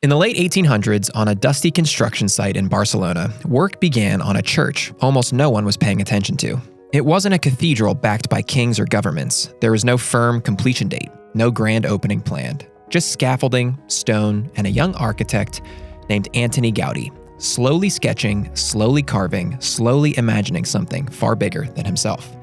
In the late 1800s, on a dusty construction site in Barcelona, work began on a church almost no one was paying attention to. It wasn't a cathedral backed by kings or governments. There was no firm completion date, no grand opening planned. Just scaffolding, stone, and a young architect named Antoni Gaudi, slowly sketching, slowly carving, slowly imagining something far bigger than himself.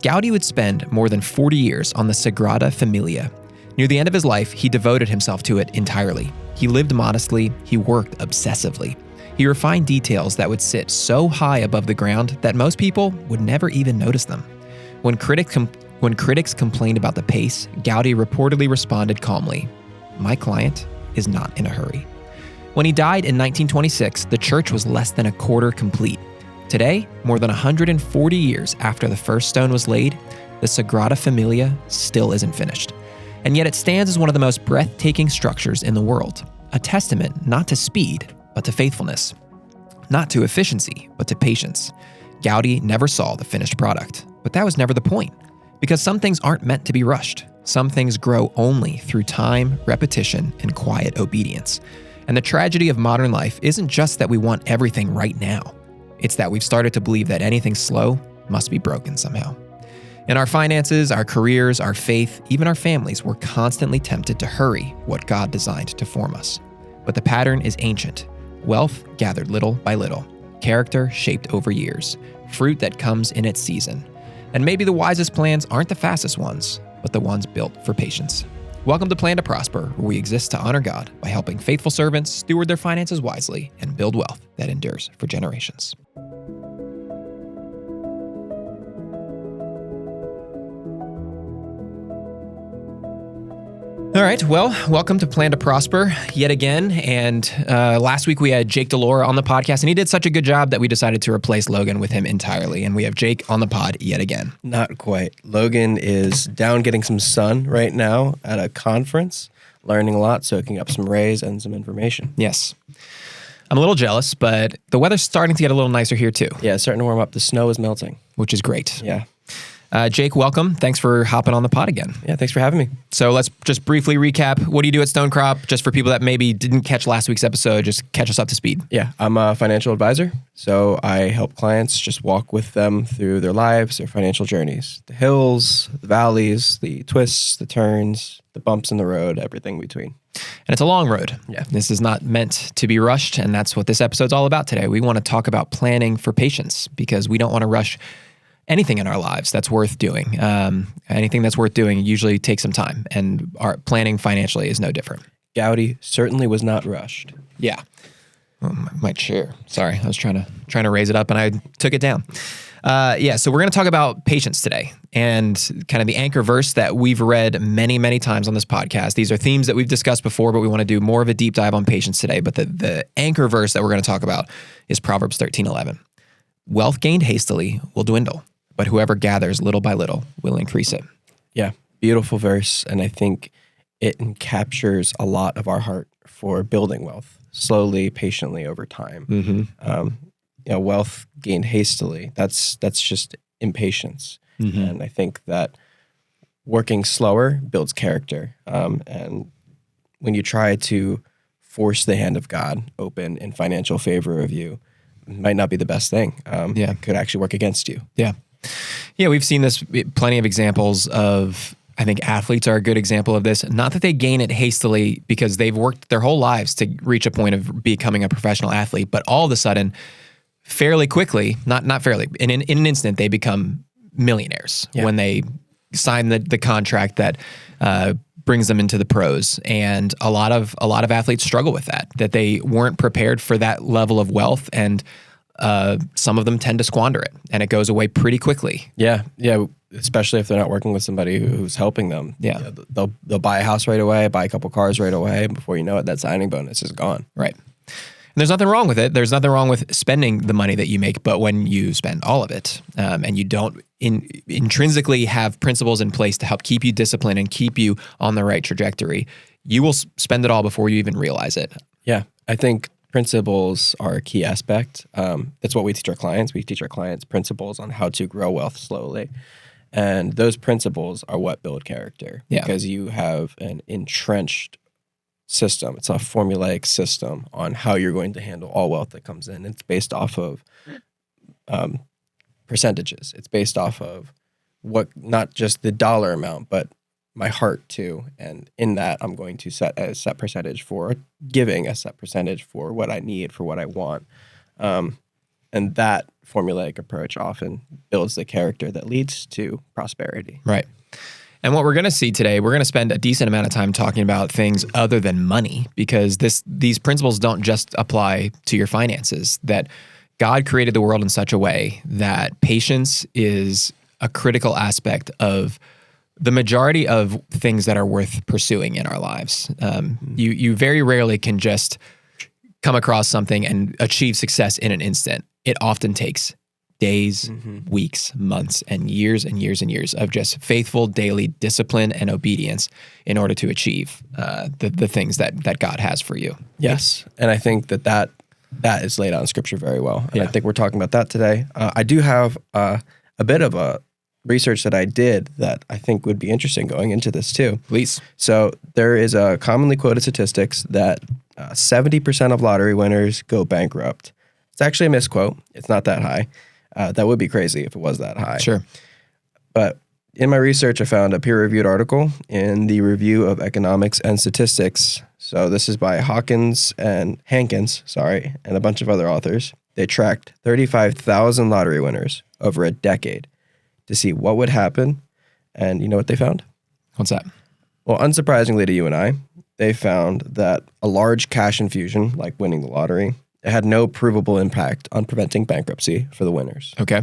Gaudi would spend more than 40 years on the Sagrada Familia. Near the end of his life, he devoted himself to it entirely. He lived modestly, he worked obsessively. He refined details that would sit so high above the ground that most people would never even notice them. When critics complained about the pace, Gaudi reportedly responded calmly, "My client is not in a hurry." When he died in 1926, the church was less than a quarter complete. Today, more than 140 years after the first stone was laid, the Sagrada Familia still isn't finished. And yet it stands as one of the most breathtaking structures in the world, a testament not to speed, but to faithfulness, not to efficiency, but to patience. Gaudi never saw the finished product, but that was never the point, because some things aren't meant to be rushed. Some things grow only through time, repetition, and quiet obedience. And the tragedy of modern life isn't just that we want everything right now. It's that we've started to believe that anything slow must be broken somehow. In our finances, our careers, our faith, even our families, we're constantly tempted to hurry what God designed to form us. But the pattern is ancient. Wealth gathered little by little, character shaped over years, fruit that comes in its season. And maybe the wisest plans aren't the fastest ones, but the ones built for patience. Welcome to Plan to Prosper, where we exist to honor God by helping faithful servants steward their finances wisely and build wealth that endures for generations. All right, well, welcome to Plan to Prosper yet again. And last week we had Jake Delora on the podcast, and he did such a good job that we decided to replace Logan with him entirely. And we have Jake on the pod yet again. Not quite. Logan is down getting some sun right now at a conference, learning a lot, soaking up some rays and some information. Yes. I'm a little jealous, but the weather's starting to get a little nicer here too. Yeah, it's starting to warm up. The snow is melting. Which is great. Yeah. Jake, welcome. Thanks for hopping on the pod again. Yeah, thanks for having me. So let's just briefly recap. What do you do at Stonecrop? Just for people that maybe didn't catch last week's episode, just catch us up to speed. Yeah, I'm a financial advisor. So I help clients just walk with them through their lives, their financial journeys. The hills, the valleys, the twists, the turns, the bumps in the road, everything between. And it's a long road. Yeah. This is not meant to be rushed, and that's what this episode's all about today. We want to talk about planning for patience because we don't want to rush anything in our lives that's worth doing. Anything that's worth doing usually takes some time, and our planning financially is no different. Gaudi certainly was not rushed. Yeah. My chair. Sorry, I was trying to raise it up and I took it down. So we're going to talk about patience today and kind of the anchor verse that we've read many, many times on this podcast. These are themes that we've discussed before, but we want to do more of a deep dive on patience today. But the anchor verse that we're going to talk about is Proverbs 13:11. Wealth gained hastily will dwindle, but whoever gathers little by little will increase it. Yeah, beautiful verse. And I think it captures a lot of our heart for building wealth slowly, patiently over time. Mm-hmm. Wealth gained hastily, that's just impatience. Mm-hmm. And I think that working slower builds character. And when you try to force the hand of God open in financial favor of you, it might not be the best thing. It could actually work against you. Yeah. Yeah, we've seen this, plenty of examples of, I think athletes are a good example of this. Not that they gain it hastily because they've worked their whole lives to reach a point of becoming a professional athlete, but all of a sudden, fairly quickly, not fairly, in an instant, they become millionaires when they sign the contract that brings them into the pros. And a lot of athletes struggle with that they weren't prepared for that level of wealth, and some of them tend to squander it, and it goes away pretty quickly. Yeah, especially if they're not working with somebody who's helping them. Yeah. They'll buy a house right away, buy a couple cars right away. Before you know it, that signing bonus is gone. Right. And there's nothing wrong with it. There's nothing wrong with spending the money that you make, but when you spend all of it, and you don't intrinsically have principles in place to help keep you disciplined and keep you on the right trajectory, you will spend it all before you even realize it. Yeah, I think principles are a key aspect. That's what we teach our clients. We teach our clients principles on how to grow wealth slowly. And those principles are what build character. Yeah. Because you have an entrenched system. It's a formulaic system on how you're going to handle all wealth that comes in. It's based off of percentages. It's based off of not just the dollar amount, but my heart too. And in that, I'm going to set a set percentage for giving, a set percentage for what I need, for what I want. And that formulaic approach often builds the character that leads to prosperity. Right. And what we're going to see today, we're going to spend a decent amount of time talking about things other than money, because these principles don't just apply to your finances. That God created the world in such a way that patience is a critical aspect of the majority of things that are worth pursuing in our lives. You very rarely can just come across something and achieve success in an instant. It often takes days, weeks, months, and years and years and years of just faithful daily discipline and obedience in order to achieve the things that God has for you. Yes. And I think that is laid out in Scripture very well. And I think we're talking about that today. I do have a bit of a research that I did that I think would be interesting going into this too. Please. So there is a commonly quoted statistics that 70% of lottery winners go bankrupt. It's actually a misquote. It's not that high. That would be crazy if it was that high. Sure. But in my research, I found a peer-reviewed article in the Review of Economics and Statistics. So this is by Hankins, and a bunch of other authors. They tracked 35,000 lottery winners over a decade to see what would happen. And you know what they found? What's that? Well, unsurprisingly to you and I, they found that a large cash infusion, like winning the lottery, it had no provable impact on preventing bankruptcy for the winners. Okay.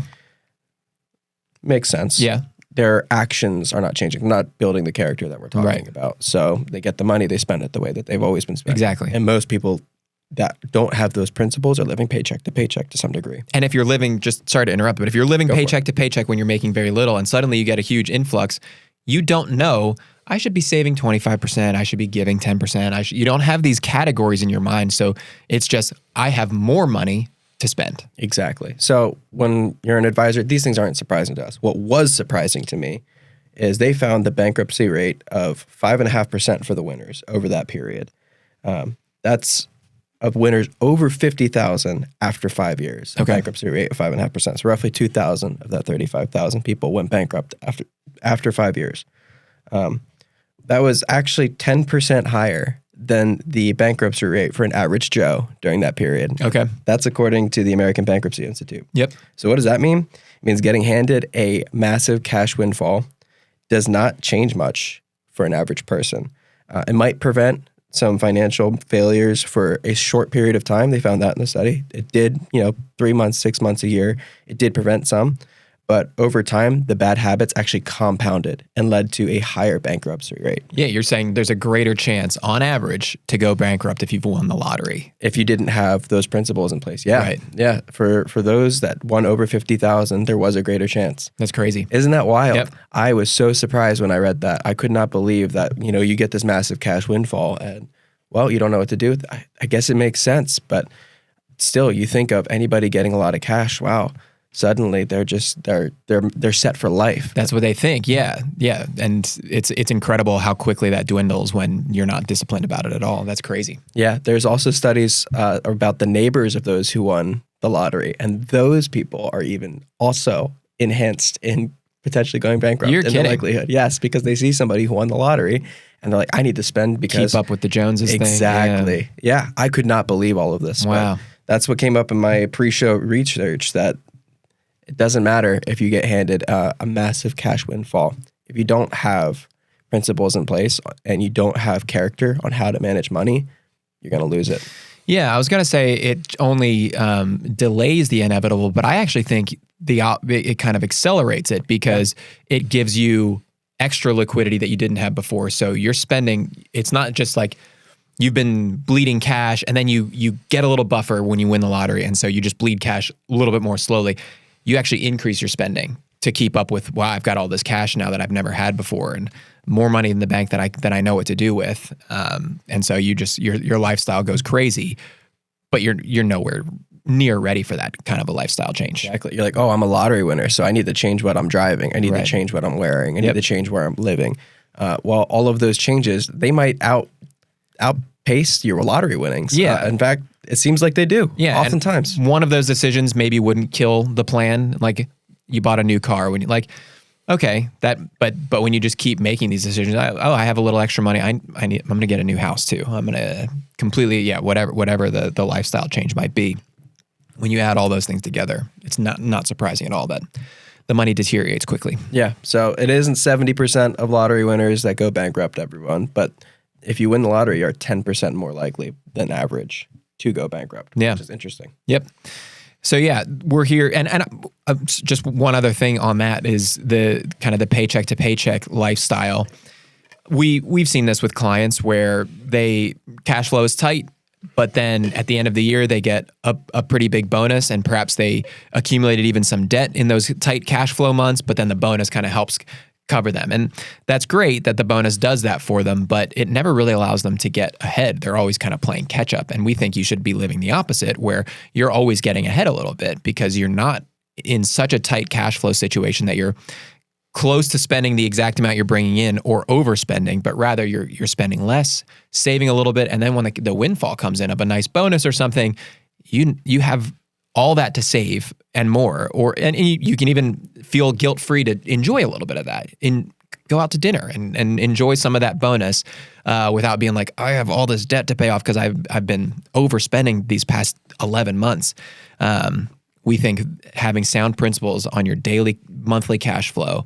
Makes sense. Yeah. Their actions are not changing. They're not building the character that we're talking about. So they get the money, they spend it the way that they've always been spending. Exactly. And most people that don't have those principles are living paycheck to paycheck to some degree. And if you're living, sorry to interrupt, but if you're living paycheck to paycheck when you're making very little and suddenly you get a huge influx, you don't know, I should be saving 25%, I should be giving 10%. You don't have these categories in your mind. So it's just, I have more money to spend. Exactly. So when you're an advisor, these things aren't surprising to us. What was surprising to me is they found the bankruptcy rate of 5.5% for the winners over that period. That's of winners over 50,000 after 5 years. A bankruptcy rate of 5.5%. So roughly 2,000 of that 35,000 people went bankrupt after 5 years. That was actually 10% higher than the bankruptcy rate for an average Joe during that period. Okay. That's according to the American Bankruptcy Institute. Yep. So what does that mean? It means getting handed a massive cash windfall does not change much for an average person. It might prevent some financial failures for a short period of time. They found that in the study. It did, 3 months, 6 months, a year. It did prevent some. But over time, the bad habits actually compounded and led to a higher bankruptcy rate. Yeah, you're saying there's a greater chance on average to go bankrupt if you've won the lottery. If you didn't have those principles in place. Yeah. Right. Yeah. For those that won over 50,000, there was a greater chance. That's crazy. Isn't that wild? Yep. I was so surprised when I read that. I could not believe that, you get this massive cash windfall and, well, you don't know what to do with it. I guess it makes sense. But still, you think of anybody getting a lot of cash. Wow. Suddenly they're set for life. That's what they think. Yeah. Yeah. And it's incredible how quickly that dwindles when you're not disciplined about it at all. That's crazy. Yeah. There's also studies about the neighbors of those who won the lottery. And those people are even also enhanced in potentially going bankrupt. You're kidding. The likelihood. Yes, because they see somebody who won the lottery and they're like, I need to spend because keep up with the Joneses thing. Exactly. Yeah. I could not believe all of this. Wow. That's what came up in my pre-show research, that it doesn't matter if you get handed a massive cash windfall. If you don't have principles in place and you don't have character on how to manage money, you're going to lose it. Yeah, I was going to say it only delays the inevitable, but I actually think it kind of accelerates it because it gives you extra liquidity that you didn't have before. So you're spending, it's not just like you've been bleeding cash and then you get a little buffer when you win the lottery. And so you just bleed cash a little bit more slowly. You actually increase your spending to keep up with, wow, I've got all this cash now that I've never had before and more money in the bank that I know what to do with. And so your lifestyle goes crazy, but you're nowhere near ready for that kind of a lifestyle change. Exactly. You're like, oh, I'm a lottery winner, so I need to change what I'm driving. I need to change what I'm wearing. I need to change where I'm living. Well, all of those changes, they might outpace pace your lottery winnings. Yeah. In fact, it seems like they do. Yeah, Oftentimes. one of those decisions maybe wouldn't kill the plan. Like you bought a new car when you like, okay, but when you just keep making these decisions, I have a little extra money. I'm going to get a new house too. I'm going to completely, whatever the lifestyle change might be. When you add all those things together, it's not surprising at all that the money deteriorates quickly. Yeah. So it isn't 70% of lottery winners that go bankrupt, everyone. But if you win the lottery, you're 10% more likely than average to go bankrupt, which is interesting. Yep. So yeah, we're here. And just one other thing on that is the kind of the paycheck to paycheck lifestyle. We've seen this with clients where cash flow is tight, but then at the end of the year, they get a pretty big bonus, and perhaps they accumulated even some debt in those tight cash flow months, but then the bonus kind of helps cover them. And that's great that the bonus does that for them, but it never really allows them to get ahead. They're always kind of playing catch up. And we think you should be living the opposite, where you're always getting ahead a little bit because you're not in such a tight cash flow situation that you're close to spending the exact amount you're bringing in or overspending, but rather you're spending less, saving a little bit, and then when the windfall comes in of a nice bonus or something, you have all that to save and more, and you can even feel guilt-free to enjoy a little bit of that and go out to dinner and enjoy some of that bonus without being like, I have all this debt to pay off because I've been overspending these past 11 months. We think having sound principles on your daily, monthly cash flow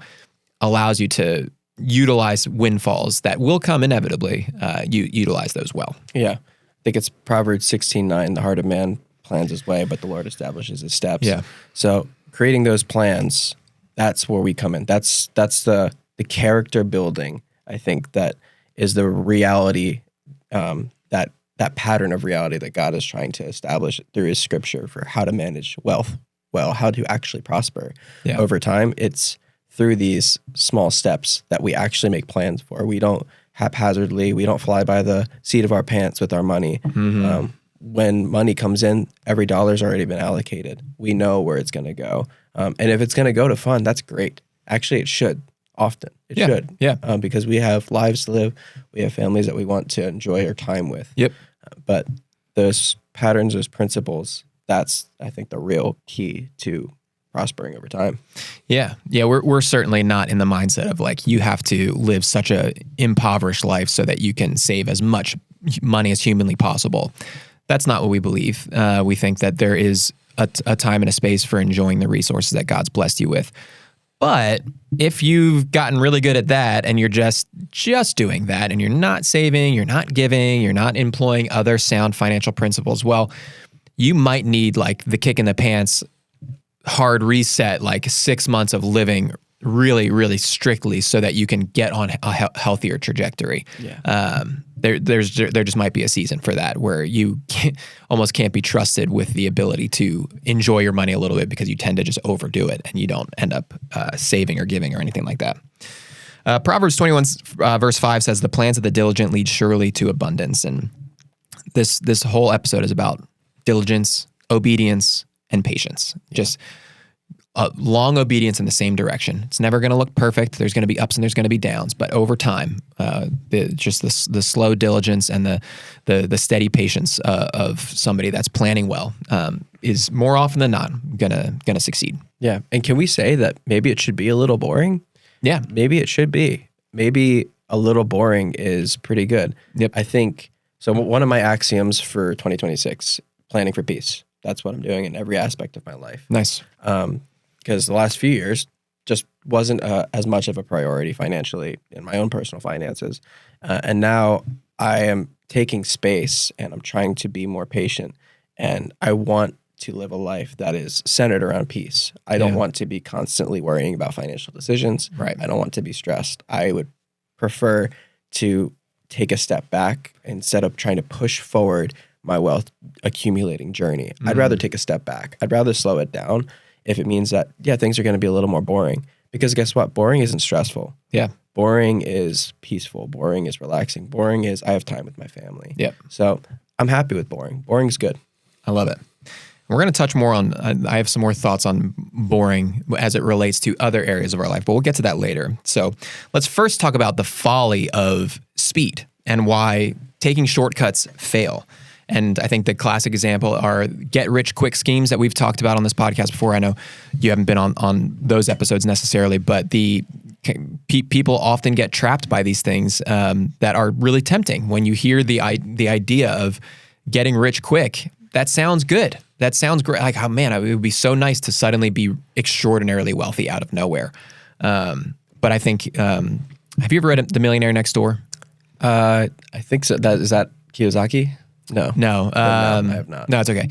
allows you to utilize windfalls that will come inevitably. You utilize those well. Yeah. I think it's Proverbs 16:9, the heart of man plans his way, but the Lord establishes his steps. Yeah. So creating those plans, that's where we come in. That's the character building, I think, that is the reality, that pattern of reality that God is trying to establish through his scripture for how to manage wealth well, how to actually prosper over time. It's through these small steps that we actually make plans for. We don't haphazardly, we don't fly by the seat of our pants with our money. When money comes in, every dollar's already been allocated. We know where it's going to go. And if it's going to go to fund, that's great. Actually, it should often. It should. Yeah. Because we have lives to live. We have families that we want to enjoy our time with. Yep. But those patterns, those principles, that's, I think, the real key to prospering over time. Yeah. We're certainly not in the mindset of like, you have to live such a impoverished life so that you can save as much money as humanly possible. That's not what we believe. We think that there is a time and a space for enjoying the resources that God's blessed you with. But if you've gotten really good at that and you're just doing that and you're not saving, you're not giving, you're not employing other sound financial principles, well, you might need like the kick in the pants, hard reset, like 6 months of living really, really strictly so that you can get on a healthier trajectory. Yeah. There just might be a season for that where you almost can't be trusted with the ability to enjoy your money a little bit because you tend to just overdo it and you don't end up saving or giving or anything like that. Proverbs 21 verse 5 says, the plans of the diligent lead surely to abundance. And this whole episode is about diligence, obedience, and patience. Just long obedience in the same direction. It's never going to look perfect. There's going to be ups and there's going to be downs, but over time, the slow diligence and the steady patience of somebody that's planning well is more often than not gonna succeed. Yeah, and can we say that maybe it should be a little boring? Yeah, maybe it should be. Maybe a little boring is pretty good. Yep. I think so. One of my axioms for 2026: planning for peace. That's what I'm doing in every aspect of my life. Nice. Because the last few years just wasn't as much of a priority financially in my own personal finances. And now I am taking space and I'm trying to be more patient. And I want to live a life that is centered around peace. I don't want to be constantly worrying about financial decisions. Right. I don't want to be stressed. I would prefer to take a step back instead of trying to push forward my wealth accumulating journey. I'd rather take a step back. I'd rather slow it down if it means that, things are going to be a little more boring. Because guess what? Boring isn't stressful. Yeah. Boring is peaceful. Boring is relaxing. Boring is I have time with my family. Yep. So I'm happy with boring. Boring's good. I love it. We're going to touch more on, I have some more thoughts on boring as it relates to other areas of our life, but we'll get to that later. So let's first talk about the folly of speed and why taking shortcuts fail. And I think the classic example are get-rich-quick schemes that we've talked about on this podcast before. I know you haven't been on those episodes necessarily, but people often get trapped by these things that are really tempting. When you hear the idea of getting rich quick, that sounds good. That sounds great. Like, oh man, it would be so nice to suddenly be extraordinarily wealthy out of nowhere. But I think, have you ever read The Millionaire Next Door? I think so. Is that Kiyosaki? No. No, I have not. No, it's okay.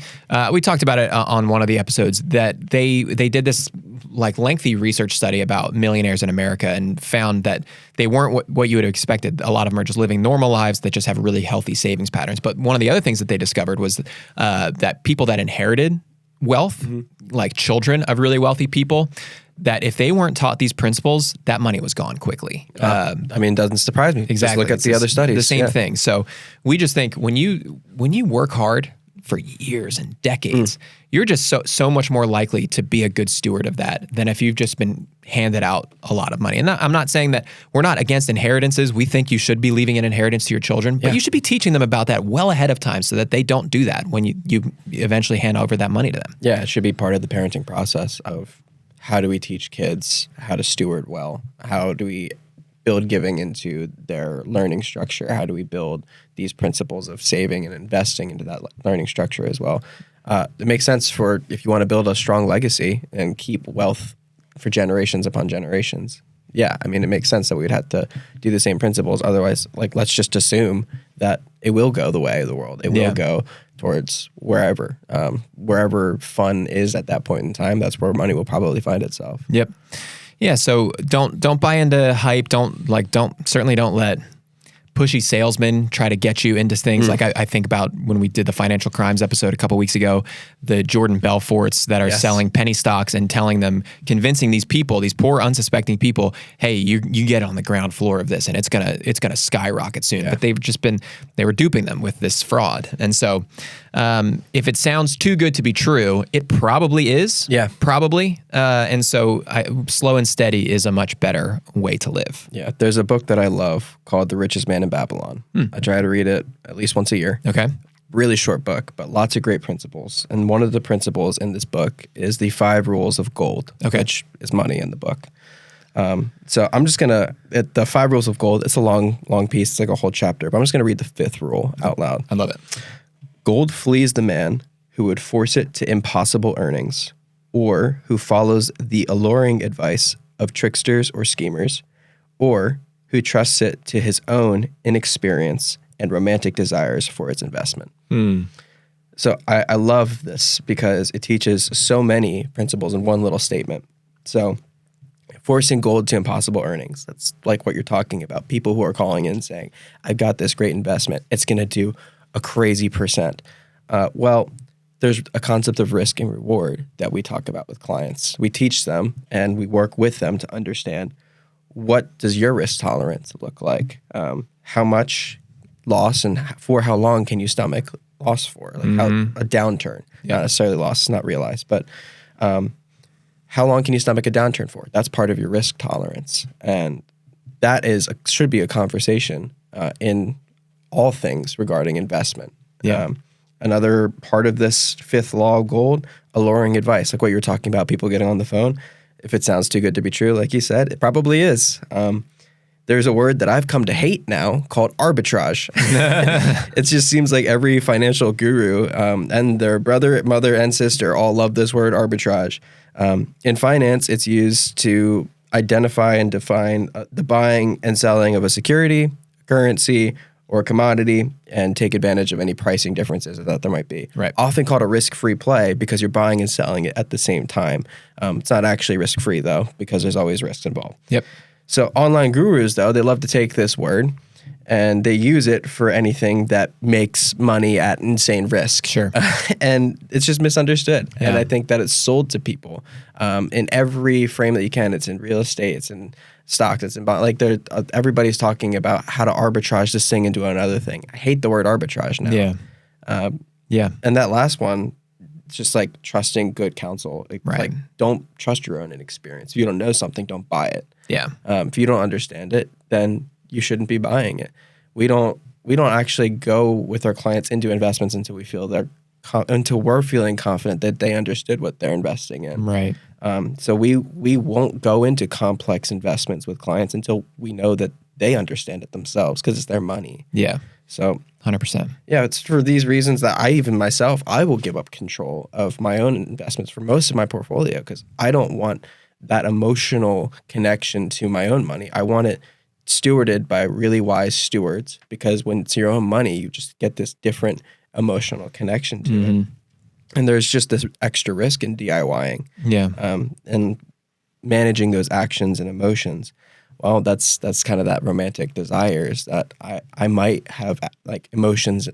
We talked about it on one of the episodes that they did this like lengthy research study about millionaires in America and found that they weren't what you would have expected. A lot of them are just living normal lives that just have really healthy savings patterns. But one of the other things that they discovered was that people that inherited wealth, like children of really wealthy people, that if they weren't taught these principles, that money was gone quickly. I mean, it doesn't surprise me. Exactly. Just look at the other studies. The same thing. So we just think when you work hard for years and decades, you're just so much more likely to be a good steward of that than if you've just been handed out a lot of money. And I'm not saying that we're not against inheritances. We think you should be leaving an inheritance to your children, but you should be teaching them about that well ahead of time so that they don't do that when you eventually hand over that money to them. Yeah, it should be part of the parenting process of how do we teach kids how to steward well? How do we build giving into their learning structure? How do we build these principles of saving and investing into that learning structure as well? It makes sense for if you want to build a strong legacy and keep wealth for generations upon generations. Yeah, I mean, it makes sense that we would have to do the same principles. Otherwise, like, let's just assume that it will go the way of the world. It will go towards wherever fun is at that point in time. That's where money will probably find itself. Yep. Yeah. So don't buy into hype. Certainly don't let pushy salesmen try to get you into things. Like I think about when we did the financial crimes episode a couple weeks ago, the Jordan Belforts that are selling penny stocks and telling them, convincing these people, these poor unsuspecting people, hey, you get on the ground floor of this and it's gonna skyrocket soon. But they were duping them with this fraud. And so if it sounds too good to be true, it probably is. Yeah. Probably. And so slow and steady is a much better way to live. Yeah. There's a book that I love called The Richest Man in Babylon. I try to read it at least once a year. Okay. Really short book, but lots of great principles. And one of the principles in this book is the 5 rules of gold, which is money in the book. So I'm just the 5 rules of gold, it's a long piece. It's like a whole chapter, but I'm just going to read the 5th rule out loud. I love it. Gold flees the man who would force it to impossible earnings, or who follows the alluring advice of tricksters or schemers, or who trusts it to his own inexperience and romantic desires for its investment. So I love this because it teaches so many principles in one little statement. So forcing gold to impossible earnings, that's like what you're talking about. People who are calling in saying, I've got this great investment. It's going to do a crazy percent. Well, there's a concept of risk and reward that we talk about with clients. We teach them and we work with them to understand, what does your risk tolerance look like? How much loss and for how long can you stomach loss for? Like a downturn, not necessarily loss, not realized, but how long can you stomach a downturn for? That's part of your risk tolerance. And that should be a conversation in all things regarding investment. Another part of this 5th law of gold, alluring advice, like what you were talking about, people getting on the phone. If it sounds too good to be true, like you said, it probably is. There's a word that I've come to hate now called arbitrage. It just seems like every financial guru and their brother, mother, and sister all love this word arbitrage. In finance, it's used to identify and define the buying and selling of a security, currency, or a commodity, and take advantage of any pricing differences that there might be. Right. Often called a risk-free play because you're buying and selling it at the same time. It's not actually risk-free, though, because there's always risks involved. Yep. So online gurus, though, they love to take this word and they use it for anything that makes money at insane risk. Sure. And it's just misunderstood. Yeah. And I think that it's sold to people in every frame that you can. It's in real estate, it's in stock, it's in bond. Like everybody's talking about how to arbitrage this thing into another thing. I hate the word arbitrage now. Yeah. And that last one, it's just like trusting good counsel. Like don't trust your own inexperience. If you don't know something, don't buy it. Yeah. If you don't understand it, then you shouldn't be buying it. We don't we don't actually go with our clients into investments until we feel until we're feeling confident that they understood what they're investing in. Right. So we won't go into complex investments with clients until we know that they understand it themselves, because it's their money. Yeah. So 100%. yeah, it's for these reasons that I will give up control of my own investments for most of my portfolio, because I don't want that emotional connection to my own money. I want it stewarded by really wise stewards, because when it's your own money, you just get this different emotional connection to it. And there's just this extra risk in DIYing. Yeah. And managing those actions and emotions. Well, that's kind of that romantic desires that I might have like emotions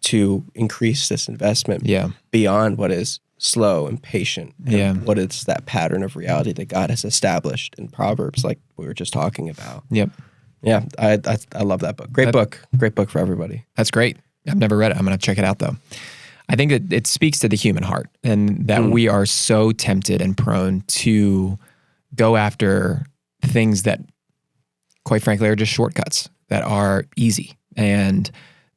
to increase this investment beyond what is slow and patient. And what is that pattern of reality that God has established in Proverbs, like we were just talking about. Yep. Yeah, I love that book. Great book for everybody. That's great. I've never read it. I'm going to check it out though. I think that it speaks to the human heart, and that we are so tempted and prone to go after things that, quite frankly, are just shortcuts that are easy. And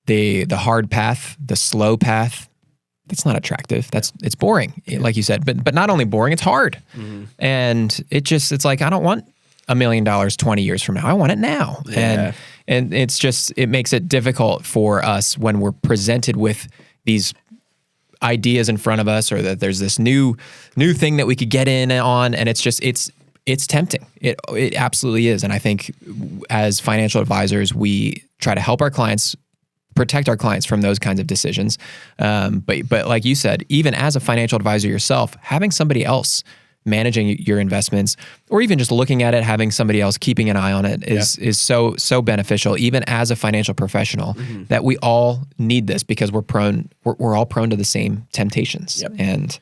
the hard path, the slow path, that's not attractive. It's boring, like you said. But not only boring, it's hard. And it's like, I don't want $1 million 20 years from now. I want it now. Yeah. And it makes it difficult for us when we're presented with these ideas in front of us, or that there's this new thing that we could get in on, and it's tempting. It absolutely is. And I think as financial advisors, we try to help our clients, protect our clients from those kinds of decisions. But like you said, even as a financial advisor yourself, having somebody else managing your investments, or even just looking at it, having somebody else keeping an eye on it is so beneficial, even as a financial professional, that we all need this, because we're all prone to the same temptations. And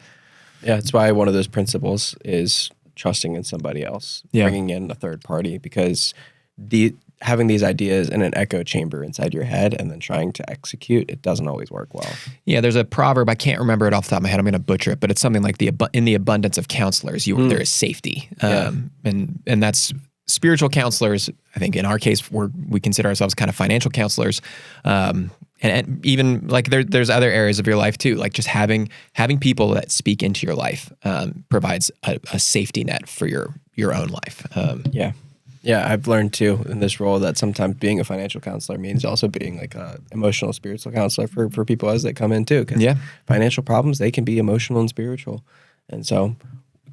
yeah, that's why one of those principles is trusting in somebody else, bringing in a third party, because having these ideas in an echo chamber inside your head and then trying to execute, it doesn't always work well. Yeah, there's a proverb, I can't remember it off the top of my head, I'm going to butcher it, but it's something like in the abundance of counselors, there is safety. And that's spiritual counselors. I think in our case, we consider ourselves kind of financial counselors. And even like there's other areas of your life too, like just having people that speak into your life provides a safety net for your own life. Yeah, I've learned too in this role that sometimes being a financial counselor means also being like a emotional, spiritual counselor for people as they come in too. Because financial problems, they can be emotional and spiritual. And so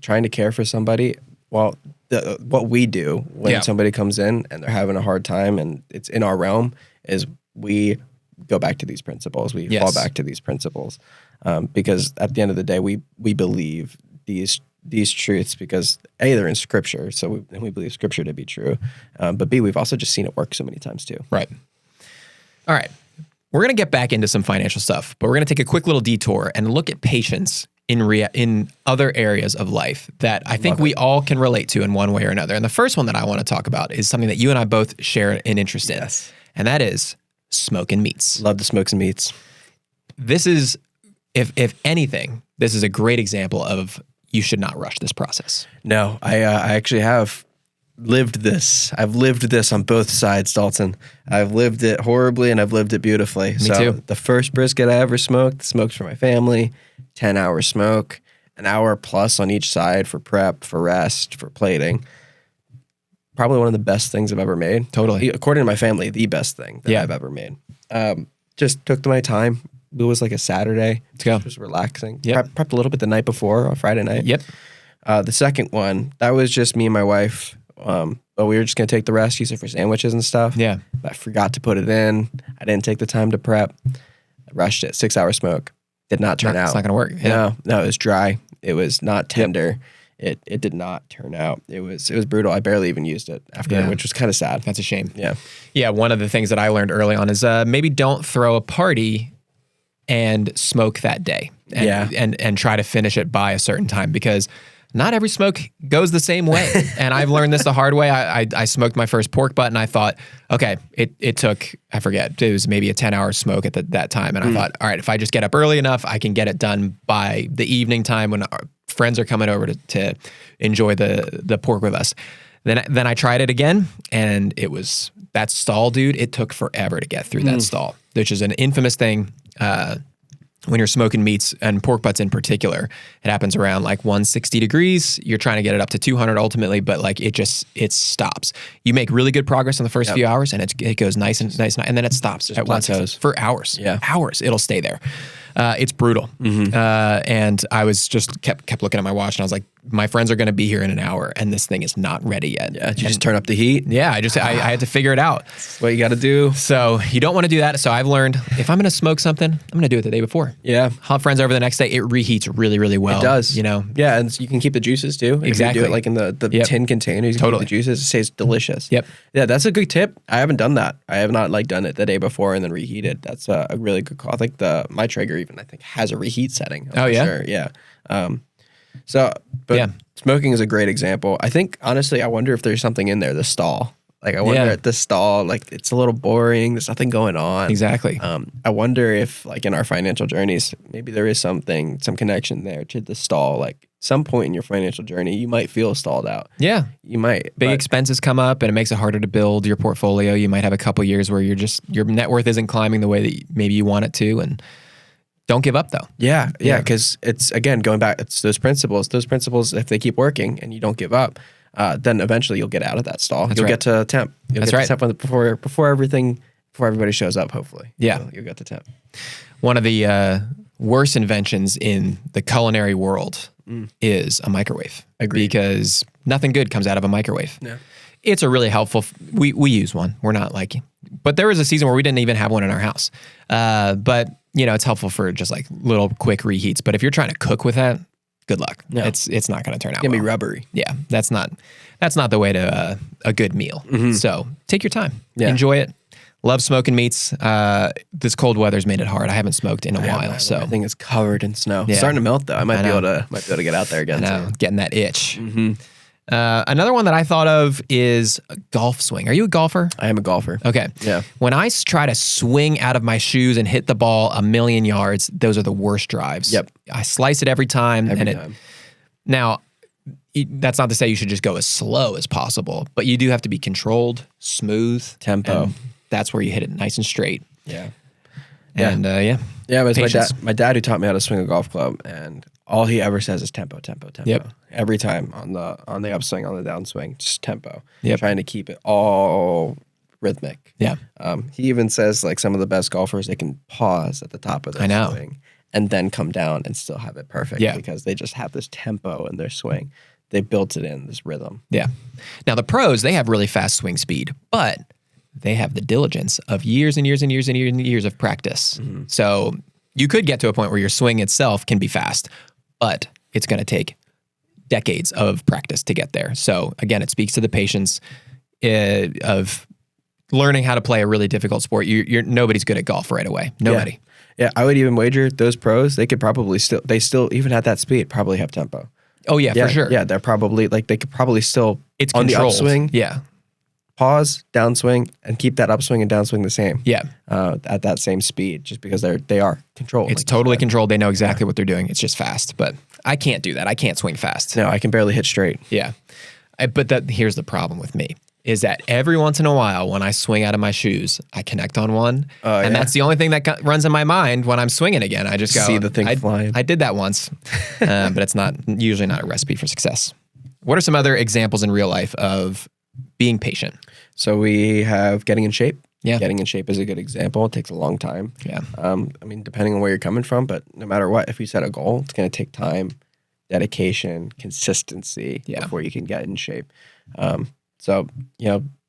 trying to care for somebody, well, what we do when somebody comes in and they're having a hard time and it's in our realm is we go back to these principles. We fall back to these principles because at the end of the day, we believe these truths because A, they're in Scripture, so we believe Scripture to be true, but B, we've also just seen it work so many times too. Right. All right. We're going to get back into some financial stuff, but we're going to take a quick little detour and look at patience in other areas of life that I think we all can relate to in one way or another. And the first one that I want to talk about is something that you and I both share an interest in, and that is smoking meats. Love the smokes and meats. This is, if anything, this is a great example of you should not rush this process. No, I actually have lived this. I've lived this on both sides, Dalton. I've lived it horribly and I've lived it beautifully. Me too. The first brisket I ever smoked for my family, 10-hour smoke, an hour plus on each side for prep, for rest, for plating. Probably one of the best things I've ever made. Totally. According to my family, the best thing that I've ever made. Just took my time. It was like a Saturday. Let's go. Just relaxing. Yep. Prepped a little bit the night before, on Friday night. Yep. The second one, that was just me and my wife. But we were just going to take the rest, use it for sandwiches and stuff. Yeah. But I forgot to put it in. I didn't take the time to prep. I rushed it. 6-hour smoke. Did not turn out. It's not going to work. Yeah. No, it was dry. It was not tender. Yep. It did not turn out. It was brutal. I barely even used it after, which was kind of sad. That's a shame. Yeah. Yeah. One of the things that I learned early on is maybe don't throw a party and smoke that day and try to finish it by a certain time, because not every smoke goes the same way. And I've learned this the hard way. I smoked my first pork butt and I thought, okay, it took, I forget, it was maybe a 10-hour smoke at that time. And I thought, all right, if I just get up early enough, I can get it done by the evening time when our friends are coming over to enjoy the pork with us. Then I tried it again and it was that stall, dude, it took forever to get through that stall, which is an infamous thing. When you're smoking meats and pork butts in particular, it happens around like 160 degrees. You're trying to get it up to 200 ultimately, but like it stops. You make really good progress in the first few hours, and it goes nice, and then it stops at plateaus for hours. Yeah, hours. It'll stay there. It's brutal. And I was just kept looking at my watch, and I was like, my friends are going to be here in an hour, and this thing is not ready yet. Yeah, you just turn up the heat. Yeah, I had to figure it out. That's what you got to do. So you don't want to do that. So I've learned if I'm going to smoke something, I'm going to do it the day before. Yeah. Have friends over the next day. It reheats really, really well. It does. You know? Yeah, and you can keep the juices too. Exactly. If you do it like in the tin containers, you can keep the juices. It stays delicious. Yep. Yeah, that's a good tip. I haven't done that. I have not like done it the day before and then reheated. That's a really good call. I think my Traeger even has a reheat setting. Oh yeah? Sure. Yeah. Smoking is a great example. I think, honestly, I wonder if there's something in there, the stall. Like, I wonder at the stall, like, it's a little boring. There's nothing going on. Exactly. I wonder if, like, in our financial journeys, maybe there is some connection there to the stall. Like, some point in your financial journey, you might feel stalled out. Yeah. You might. Big expenses come up, and it makes it harder to build your portfolio. You might have a couple years where your net worth isn't climbing the way that maybe you want it to, and don't give up, though. Yeah, because it's, again, going back, it's those principles. Those principles, if they keep working and you don't give up, then eventually you'll get out of that stall. You'll get to temp. You'll get to temp before everybody shows up, hopefully. Yeah. You'll get to temp. One of the worst inventions in the culinary world is a microwave. Agreed. Because nothing good comes out of a microwave. Yeah. It's a really helpful, we use one. We're not like, but there was a season where we didn't even have one in our house. But, you know, it's helpful for just like little quick reheats. But if you're trying to cook with that, good luck. No. It's not going to turn out It's going to be rubbery. Yeah, that's not the way to a good meal. So take your time. Yeah. Enjoy it. Love smoking meats. This cold weather's made it hard. I haven't smoked in a while. So everything is covered in snow. Yeah. It's starting to melt though. I might be able to get out there again. I know, getting that itch. Another one that I thought of is a golf swing. Are you a golfer? I am a golfer. Okay. Yeah. When I try to swing out of my shoes and hit the ball a million yards, those are the worst drives. Yep. I slice it every time. Now, that's not to say you should just go as slow as possible, but you do have to be controlled, smooth, tempo. That's where you hit it nice and straight. Yeah. And yeah, it was my dad who taught me how to swing a golf club, and all he ever says is tempo, tempo, tempo. Yep. Every time on the upswing, on the downswing, just tempo. Yep. Trying to keep it all rhythmic. Yeah. He even says like some of the best golfers, they can pause at the top of their swing and then come down and still have it perfect. Yeah. Because they just have this tempo in their swing. They built it in, this rhythm. Yeah. Now the pros, they have really fast swing speed, but they have the diligence of years and years and years and years and years of practice. So you could get to a point where your swing itself can be fast, but it's going to take decades of practice to get there. So again, it speaks to the patience of learning how to play a really difficult sport. Nobody's good at golf right away. Nobody. Yeah, I would even wager those pros, they could probably still even at that speed, probably have tempo. Oh yeah, for sure. Yeah, they're probably they could probably still it's on controlled. The upswing. Yeah. Pause, downswing, and keep that upswing and downswing the same. Yeah. At that same speed, just because they are controlled. It's totally controlled. They know exactly what they're doing. It's just fast. But I can't do that. I can't swing fast. No, I can barely hit straight. Yeah. But here's the problem with me, is that every once in a while when I swing out of my shoes, I connect on one. And that's the only thing that runs in my mind when I'm swinging again. I just go, see the thing flying. I did that once, but it's usually not a recipe for success. What are some other examples in real life of being patient? So we have getting in shape. Yeah. Getting in shape is a good example. It takes a long time. Yeah. I mean, depending on where you're coming from, but no matter what, if you set a goal, it's going to take time, dedication, consistency before you can get in shape. So,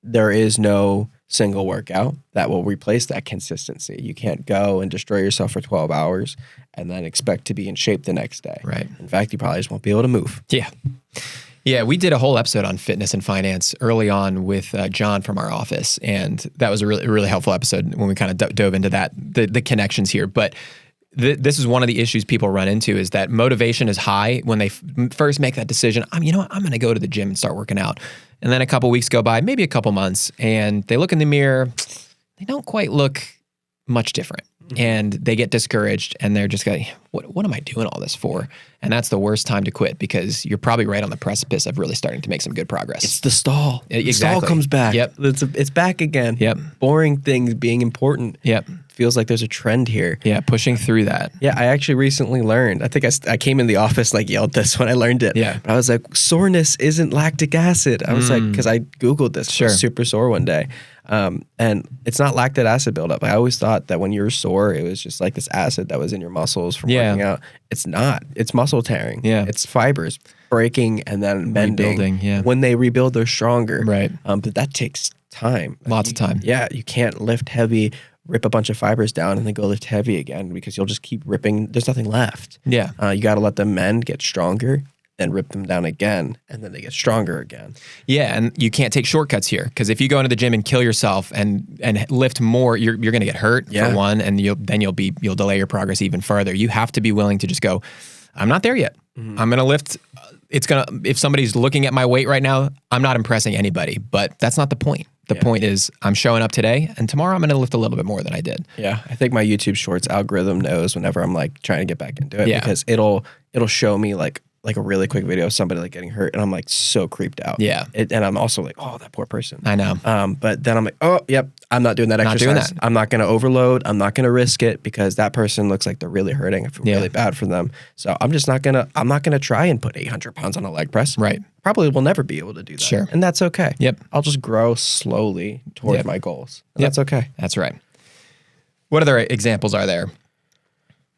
there is no single workout that will replace that consistency. You can't go and destroy yourself for 12 hours and then expect to be in shape the next day. Right. In fact, you probably just won't be able to move. Yeah. Yeah, we did a whole episode on fitness and finance early on with John from our office, and that was a really, really helpful episode when we kind of dove into that, the connections here. But this is one of the issues people run into, is that motivation is high when they first make that decision. I'm going to go to the gym and start working out. And then a couple weeks go by, maybe a couple months, and they look in the mirror, they don't quite look much different. and they get discouraged and they're just going, what am I doing all this for? And that's the worst time to quit because you're probably right on the precipice of really starting to make some good progress. It's the stall. Exactly. The stall comes back. Yep. It's back again. Yep. Boring things being important. Yep. Feels like there's a trend here. Yeah, pushing through that. Yeah, I actually recently learned, I think I came in the office, like yelled this when I learned it. Yeah. But I was like, soreness isn't lactic acid. I was like, because I Googled this. Sure. I was super sore one day. And it's not lactic acid buildup. I always thought that when you were sore, it was just like this acid that was in your muscles from working out. It's not. It's muscle tearing. Yeah. It's fibers breaking and then bending. Rebuilding, yeah. When they rebuild, they're stronger. Right. But that takes time. Lots of time. Yeah, you can't lift heavy, rip a bunch of fibers down, and then go lift heavy again because you'll just keep ripping. There's nothing left. Yeah. You got to let them mend, get stronger, then rip them down again, and then they get stronger again. Yeah, and you can't take shortcuts here because if you go into the gym and kill yourself and lift more, you're going to get hurt for one, and you'll delay your progress even further. You have to be willing to just go, I'm not there yet. I'm going to lift. If somebody's looking at my weight right now, I'm not impressing anybody, but that's not the point. The point is I'm showing up today and tomorrow I'm going to lift a little bit more than I did. Yeah. I think my YouTube Shorts algorithm knows whenever I'm like trying to get back into it because it'll show me like a really quick video of somebody like getting hurt and I'm like so creeped out. Yeah. And I'm also like, oh, that poor person. I know. But then I'm like, oh, yep, I'm not doing that exercise. Not doing that. I'm not going to overload. I'm not going to risk it because that person looks like they're really hurting. I feel really bad for them. So I'm not going to try and put 800 pounds on a leg press. Right. Probably will never be able to do that. Sure. And that's okay. Yep. I'll just grow slowly toward my goals. And that's okay. That's right. What other examples are there?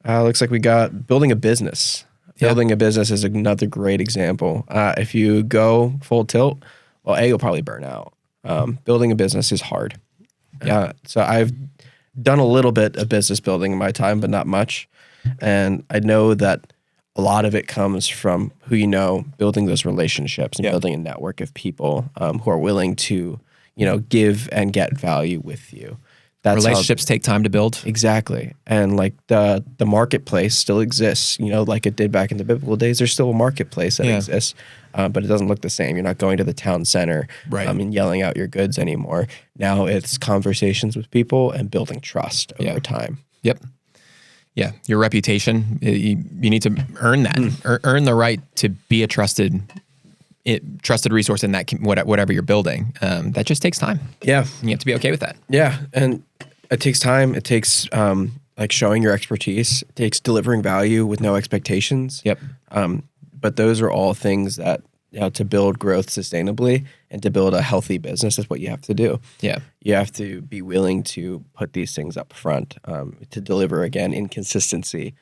Looks like we got building a business. Building a business is another great example. If you go full tilt, well, you'll probably burn out. Building a business is hard. So I've done a little bit of business building in my time, but not much. And I know that a lot of it comes from who you know, building those relationships and building a network of people who are willing to, give and get value with you. Relationships take time to build. Exactly. And like the marketplace still exists, like it did back in the biblical days. There's still a marketplace that exists, but it doesn't look the same. You're not going to the town center and yelling out your goods anymore. Now it's conversations with people and building trust over time. Yep. Yeah. Your reputation, you need to earn that, earn the right to be a trusted resource in that whatever you're building. That just takes time. Yeah. You have to be okay with that. Yeah. And it takes time. It takes like showing your expertise. It takes delivering value with no expectations. Yep. But those are all things that, to build growth sustainably and to build a healthy business is what you have to do. Yeah. You have to be willing to put these things up front to deliver, again, in consistency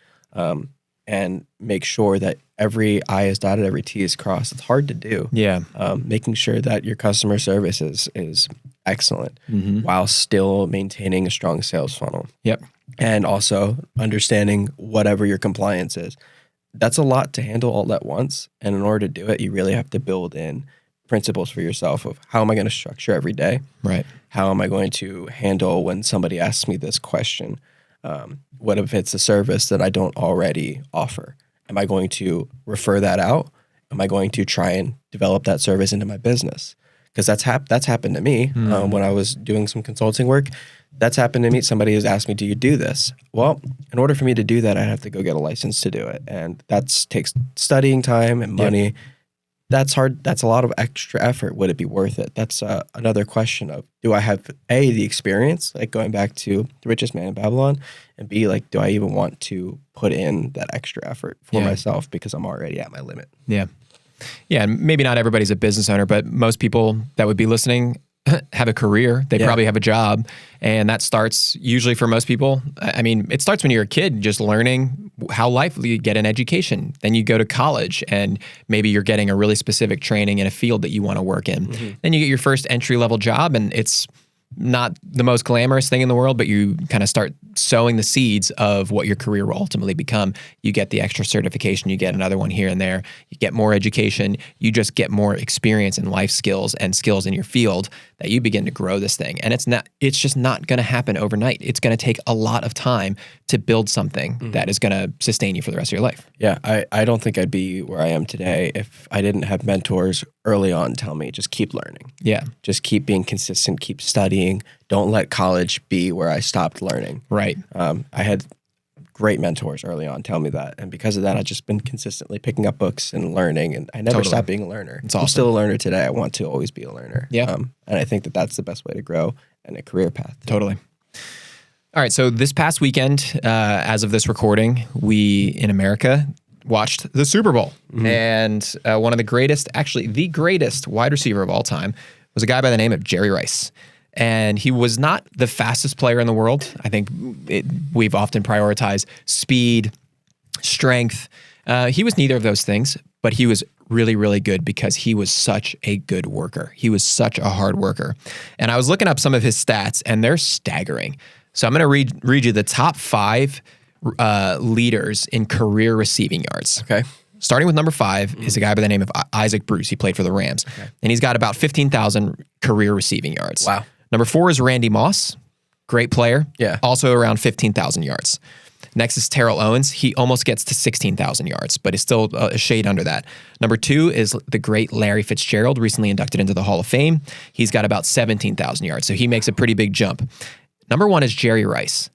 and make sure that every I is dotted, every T is crossed. It's hard to do. Yeah. Making sure that your customer service is excellent while still maintaining a strong sales funnel. Yep. And also understanding whatever your compliance is. That's a lot to handle all at once. And in order to do it, you really have to build in principles for yourself of how am I going to structure every day? Right. How am I going to handle when somebody asks me this question? What if it's a service that I don't already offer? Am I going to refer that out? Am I going to try and develop that service into my business? Because that's happened to me when I was doing some consulting work. That's happened to me. Somebody has asked me, do you do this? Well, in order for me to do that, I have to go get a license to do it. And that takes studying time and money. Yep. That's hard. That's a lot of extra effort. Would it be worth it? That's another question of, do I have A, the experience, like going back to The Richest Man in Babylon, and B, like, do I even want to put in that extra effort for myself because I'm already at my limit? Yeah. Yeah, and maybe not everybody's a business owner, but most people that would be listening have a career. They probably have a job, and that starts usually for most people. I mean, it starts when you're a kid, just learning how you get an education. Then you go to college, and maybe you're getting a really specific training in a field that you want to work in. Then you get your first entry-level job, and it's not the most glamorous thing in the world, but you kind of start sowing the seeds of what your career will ultimately become. You get the extra certification, you get another one here and there, you get more education, you just get more experience and life skills and skills in your field that you begin to grow this thing. And it's just not going to happen overnight. It's going to take a lot of time to build something that is going to sustain you for the rest of your life. Yeah, I don't think I'd be where I am today if I didn't have mentors early on tell me, just keep learning. Yeah. Just keep being consistent, keep studying, being, don't let college be where I stopped learning. Right. I had great mentors early on tell me that. And because of that, I've just been consistently picking up books and learning. And I never stopped being a learner. It's awesome. I'm still a learner today. I want to always be a learner. Yeah. And I think that that's the best way to grow in a career path. Totally. All right. So this past weekend, as of this recording, we in America watched the Super Bowl. And one of the greatest, actually the greatest wide receiver of all time was a guy by the name of Jerry Rice. And he was not the fastest player in the world. I think we've often prioritized speed, strength. He was neither of those things, but he was really, really good because he was such a good worker. He was such a hard worker. And I was looking up some of his stats, and they're staggering. So I'm going to read you the top 5 leaders in career receiving yards. Okay. Starting with number 5 is a guy by the name of Isaac Bruce. He played for the Rams. Okay. And he's got about 15,000 career receiving yards. Wow. Number 4 is Randy Moss. Great player. Yeah. Also around 15,000 yards. Next is Terrell Owens. He almost gets to 16,000 yards, but is still a shade under that. Number 2 is the great Larry Fitzgerald, recently inducted into the Hall of Fame. He's got about 17,000 yards, so he makes a pretty big jump. Number 1 is Jerry Rice.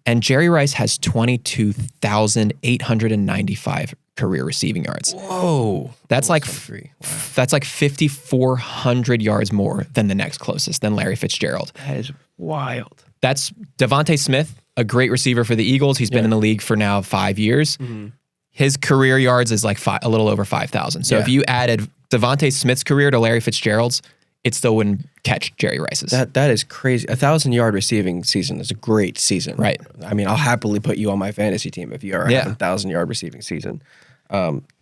And Jerry Rice has 22,895 career receiving yards. Whoa. That's like 5,400 yards more than the next closest, than Larry Fitzgerald. That is wild. That's Devontae Smith, a great receiver for the Eagles. He's been in the league for now 5 years. His career yards is like a little over 5,000. So if you added Devontae Smith's career to Larry Fitzgerald's, it still wouldn't catch Jerry Rice's. That is crazy. 1,000-yard receiving season is a great season. Right. I mean, I'll happily put you on my fantasy team if you are having a 1,000-yard receiving season.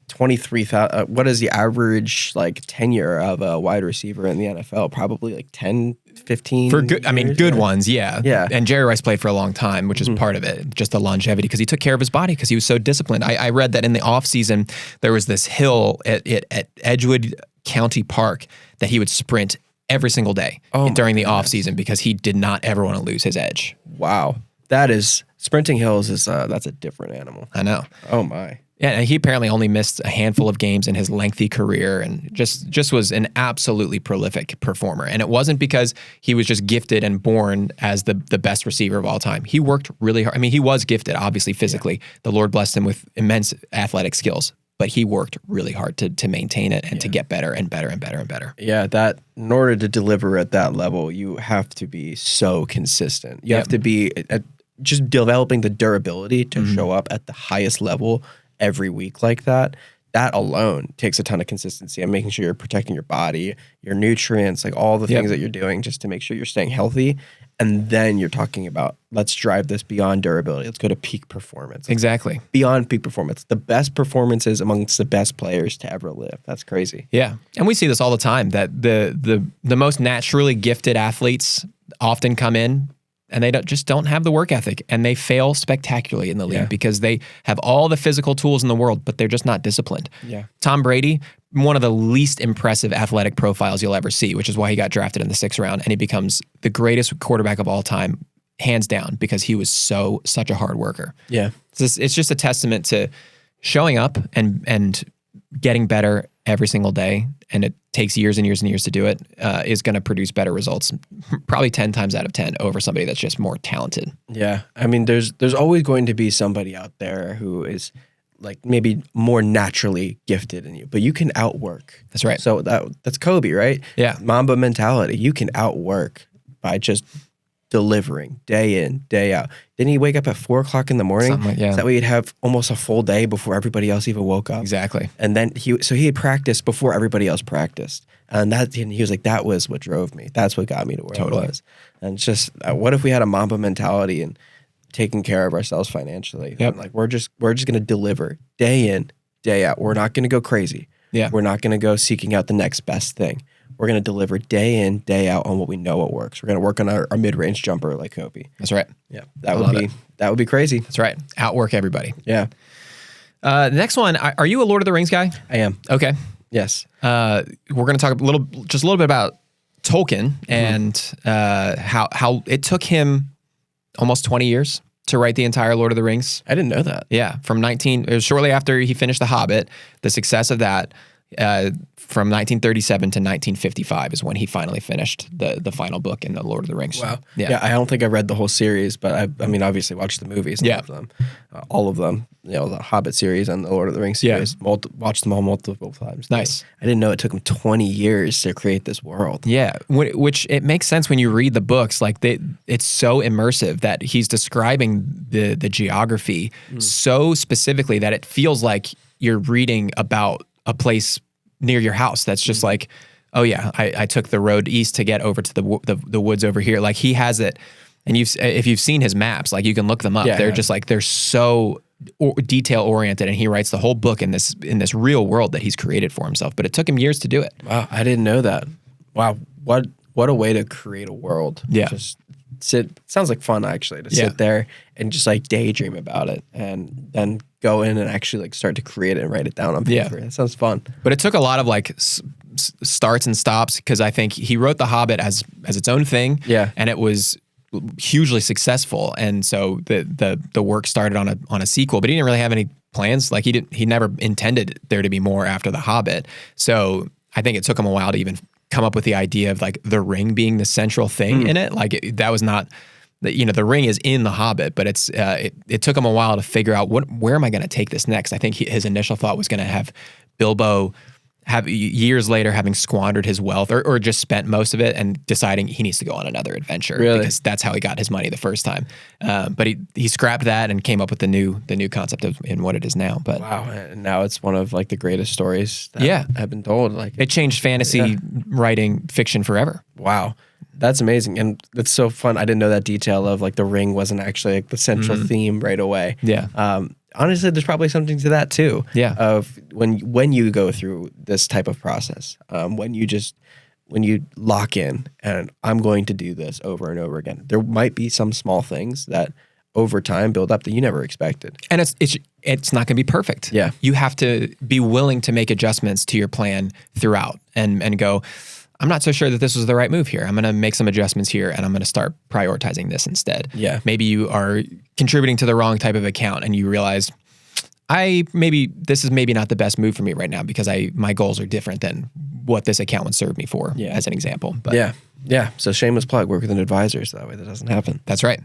23,000. What is the average tenure of a wide receiver in the NFL? Probably like 10, 15 for good. Years, I mean, good ones. Yeah. Yeah. And Jerry Rice played for a long time, which is part of it, just the longevity, because he took care of his body, because he was so disciplined. I read that in the off season, there was this hill at Edgewood County Park that he would sprint every single day during the off season, because he did not ever want to lose his edge. Wow. That is, sprinting hills is, that's a different animal. I know. Oh my. Yeah, and he apparently only missed a handful of games in his lengthy career, and just was an absolutely prolific performer. And it wasn't because he was just gifted and born as the best receiver of all time. He worked really hard. I mean, he was gifted, obviously, physically. Yeah. The Lord blessed him with immense athletic skills, but he worked really hard to maintain it and to get better and better and better and better. Yeah, that in order to deliver at that level, you have to be so consistent. You have to be just developing the durability to show up at the highest level every week like that. That alone takes a ton of consistency and making sure you're protecting your body, your nutrients, like all the things that you're doing just to make sure you're staying healthy. And then you're talking about, let's drive this beyond durability. Let's go to peak performance. Exactly. Beyond peak performance. The best performances amongst the best players to ever live. That's crazy. Yeah. And we see this all the time, that the most naturally gifted athletes often come in and they don't have the work ethic, and they fail spectacularly in the league because they have all the physical tools in the world, but they're just not disciplined. Yeah. Tom Brady, one of the least impressive athletic profiles you'll ever see, which is why he got drafted in the 6th round, and he becomes the greatest quarterback of all time, hands down, because he was such a hard worker. Yeah. It's just a testament to showing up and getting better every single day, and it takes years and years and years to do it, is going to produce better results, probably 10 times out of 10 over somebody that's just more talented. Yeah. I mean, there's always going to be somebody out there who is like maybe more naturally gifted than you, but you can outwork. That's right. So that's Kobe, right? Yeah. Mamba mentality. You can outwork by just delivering day in, day out. Didn't he wake up at 4 o'clock in the morning? So that way he'd have almost a full day before everybody else even woke up. Exactly. And then he had practiced before everybody else practiced. And he was like, that was what drove me. That's what got me to where I was. And it's just, what if we had a Mamba mentality and taking care of ourselves financially? Yep. Like we're just going to deliver day in, day out. We're not going to go crazy. Yeah. We're not going to go seeking out the next best thing. We're going to deliver day in, day out on what we know what works. We're going to work on our mid-range jumper like Kobe. That's right. Yeah. That would be crazy. That's right. Outwork everybody. Yeah. The next one, are you a Lord of the Rings guy? I am. Okay. Yes. We're going to talk a little bit about Tolkien and how it took him almost 20 years to write the entire Lord of the Rings. I didn't know that. Yeah. It was shortly after he finished The Hobbit, the success of that. from 1937 to 1955 is when he finally finished the final book in the Lord of the Rings. Wow. Yeah, I don't think I read the whole series, but I mean, obviously watched the movies. And all of them. You know, the Hobbit series and the Lord of the Rings series. Watched them all multiple times. Nice. I didn't know it took him 20 years to create this world. Yeah, which it makes sense when you read the books. Like it's so immersive that he's describing the geography so specifically that it feels like you're reading about a place near your house that's just like, oh yeah, I took the road east to get over to the woods over here. Like he has it, and if you've seen his maps, like you can look them up. They're just like, they're so detail oriented, and he writes the whole book in this real world that he's created for himself. But it took him years to do it. Wow, I didn't know that. Wow, what a way to create a world. Yeah. Just sounds like fun actually to sit there and just like daydream about it and then go in and actually like start to create it and write it down on paper. That sounds fun. But it took a lot of like starts and stops, because I think he wrote The Hobbit as its own thing. Yeah. And it was hugely successful. And so the work started on a sequel, but he didn't really have any plans. Like he never intended there to be more after The Hobbit. So I think it took him a while to even come up with the idea of like the ring being the central thing in it. Like that was not, the ring is in The Hobbit, but it took him a while to figure out where am I going to take this next? I think his initial thought was going to have Bilbo have years later having squandered his wealth or just spent most of it and deciding he needs to go on another adventure because that's how he got his money the first time. But he scrapped that and came up with the new concept in what it is now. But wow, and now it's one of like the greatest stories that have been told. Like it changed fantasy writing fiction forever. Wow. That's amazing. And it's so fun. I didn't know that detail of like the ring wasn't actually like the central theme right away. Yeah. Honestly, there's probably something to that too. Yeah. Of when you go through this type of process, when you lock in and I'm going to do this over and over again, there might be some small things that over time build up that you never expected. And it's not going to be perfect. Yeah. You have to be willing to make adjustments to your plan throughout and go, I'm not so sure that this was the right move here. I'm going to make some adjustments here and I'm going to start prioritizing this instead. Yeah. Maybe you are contributing to the wrong type of account and you realize this is maybe not the best move for me right now because my goals are different than what this account would serve me for as an example. But yeah. So shameless plug, work with an advisor so that way that doesn't happen. That's right.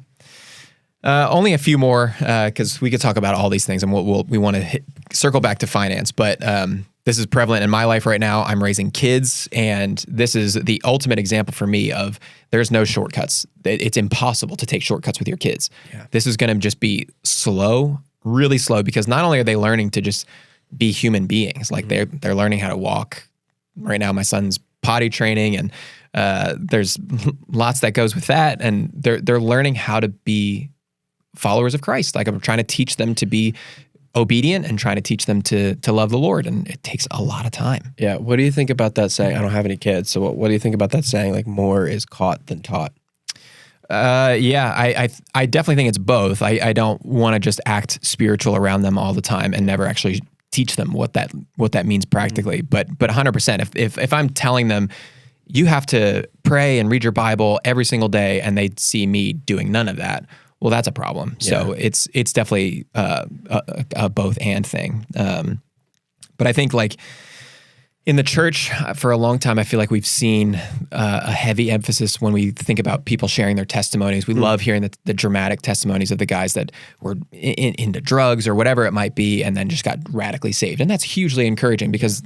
Only a few more because we could talk about all these things and we want to circle back to finance, but this is prevalent in my life right now. I'm raising kids, and this is the ultimate example for me of there's no shortcuts. It's impossible to take shortcuts with your kids. Yeah. This is going to just be slow, really slow, because not only are they learning to just be human beings, like they're learning how to walk. Right now, my son's potty training, and there's lots that goes with that, and they're learning how to be followers of Christ. Like I'm trying to teach them to be obedient and trying to teach them to love the Lord. And it takes a lot of time. Yeah. What do you think about that saying? I don't have any kids. So what do you think about that saying? Like more is caught than taught. Yeah, I definitely think it's both. I don't want to just act spiritual around them all the time and never actually teach them what that means practically. But 100%, if I'm telling them, you have to pray and read your Bible every single day, and they see me doing none of that, well, that's a problem. Yeah. So it's definitely a both and thing. But I think like in the church for a long time, I feel like we've seen a heavy emphasis when we think about people sharing their testimonies. We love hearing the dramatic testimonies of the guys that were into drugs or whatever it might be, and then just got radically saved. And that's hugely encouraging because,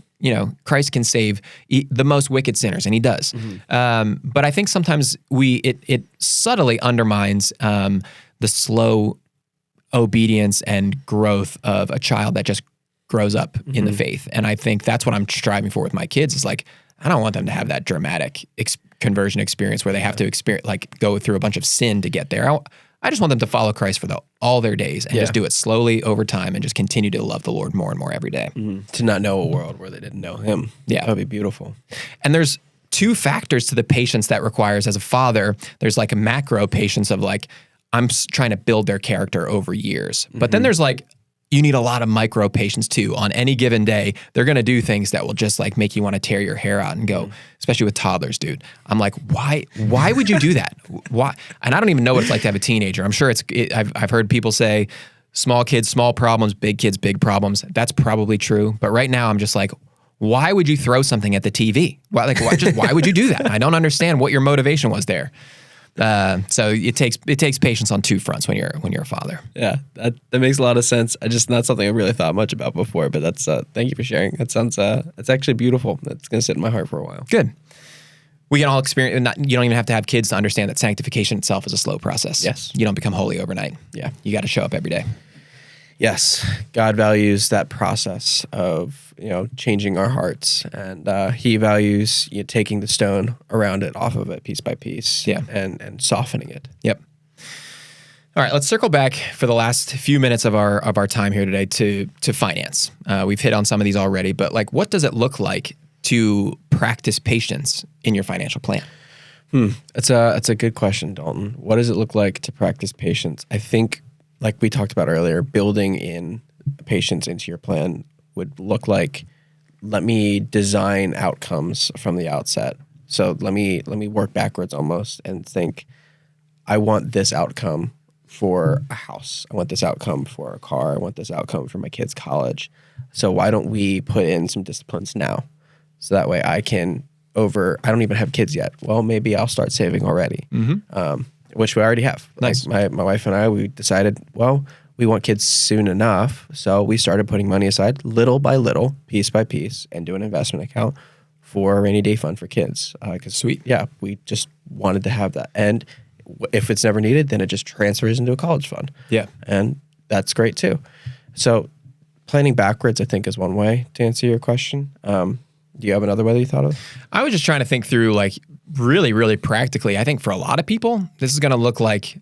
Christ can save the most wicked sinners, and he does. But I think sometimes it subtly undermines the slow obedience and growth of a child that just grows up in the faith. And I think that's what I'm striving for with my kids is like, I don't want them to have that dramatic conversion experience where they have to go through a bunch of sin to get there. I just want them to follow Christ for all their days and just do it slowly over time and just continue to love the Lord more and more every day. To not know a world where they didn't know him. Yeah. That would be beautiful. And there's two factors to the patience that requires as a father. There's like a macro patience of like, I'm trying to build their character over years. But then there's like, you need a lot of micro patience too. On any given day, they're going to do things that will just like make you want to tear your hair out and go, especially with toddlers, dude. I'm like, why would you do that? Why? And I don't even know what it's like to have a teenager. I'm sure I've heard people say small kids, small problems, big kids, big problems. That's probably true. But right now I'm just like, why would you throw something at the TV? Why would you do that? I don't understand what your motivation was there. So it takes patience on two fronts when you're a father. Yeah, that makes a lot of sense. Just not something I really thought much about before, but that's thank you for sharing. That sounds it's actually beautiful. That's gonna sit in my heart for a while. Good. We can all experience. You don't even have to have kids to understand that sanctification itself is a slow process. Yes, you don't become holy overnight. Yeah, you got to show up every day. Yes, God values that process of changing our hearts, and He values taking the stone around it off of it piece by piece, and softening it. Yep. All right, let's circle back for the last few minutes of our time here today to finance. We've hit on some of these already, but what does it look like to practice patience in your financial plan? It's a good question, Dalton. What does it look like to practice patience? I think, like we talked about earlier, building in patience into your plan would look like, let me design outcomes from the outset. So let me work backwards almost and think, I want this outcome for a house. I want this outcome for a car. I want this outcome for my kids' college. So why don't we put in some disciplines now? So that way I don't even have kids yet. Well, maybe I'll start saving already. Which we already have. Nice. Like my wife and I, we decided, well, we want kids soon enough. So we started putting money aside little by little, piece by piece, and do an investment account for a rainy day fund for kids. Sweet. Yeah, we just wanted to have that. And if it's never needed, then it just transfers into a college fund. Yeah. And that's great too. So planning backwards, I think, is one way to answer your question. Do you have another way that you thought of? I was just trying to think through, really, really practically. I think for a lot of people, this is going to look like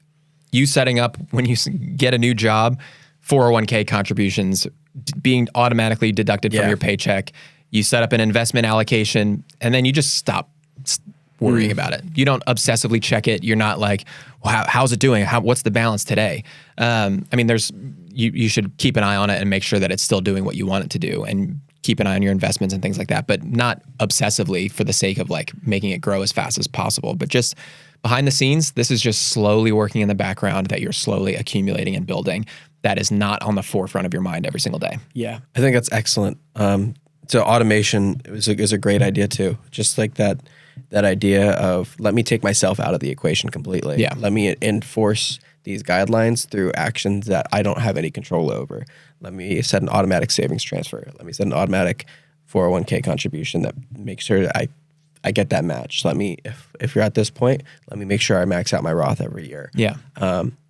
you setting up, when you get a new job, 401k contributions being automatically deducted from your paycheck. You set up an investment allocation, and then you just stop worrying about it. You don't obsessively check it. You're not like, well, how's it doing? What's the balance today? You should keep an eye on it and make sure that it's still doing what you want it to do, and keep an eye on your investments and things like that, but not obsessively for the sake of making it grow as fast as possible. But just behind the scenes, this is just slowly working in the background that you're slowly accumulating and building. That is not on the forefront of your mind every single day. Yeah, I think that's excellent. So automation is a great idea too. Just like that idea of, let me take myself out of the equation completely. Yeah. Let me enforce these guidelines through actions that I don't have any control over. Let me set an automatic savings transfer. Let me set an automatic 401k contribution that makes sure that I get that match. Let me, if you're at this point, let me make sure I max out my Roth every year. Yeah.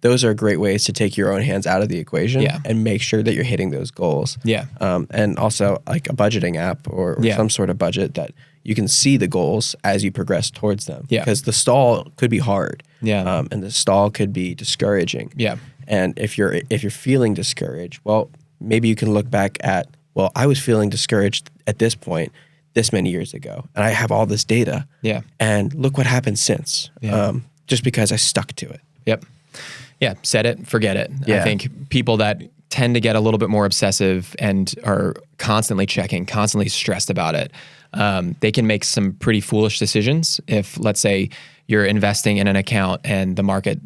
Those are great ways to take your own hands out of the equation and make sure that you're hitting those goals. Yeah. And also like a budgeting app or some sort of budget that you can see the goals as you progress towards them. Yeah. Because the stall could be hard. Yeah. And the stall could be discouraging. Yeah. And if you're feeling discouraged, well, maybe you can look back at, well, I was feeling discouraged at this point this many years ago, and I have all this data. Yeah. And look what happened since. Yeah. Just because I stuck to it. Yep. Yeah. Set it, forget it. Yeah. I think people that tend to get a little bit more obsessive and are constantly checking, constantly stressed about it, they can make some pretty foolish decisions. If, let's say, you're investing in an account and the market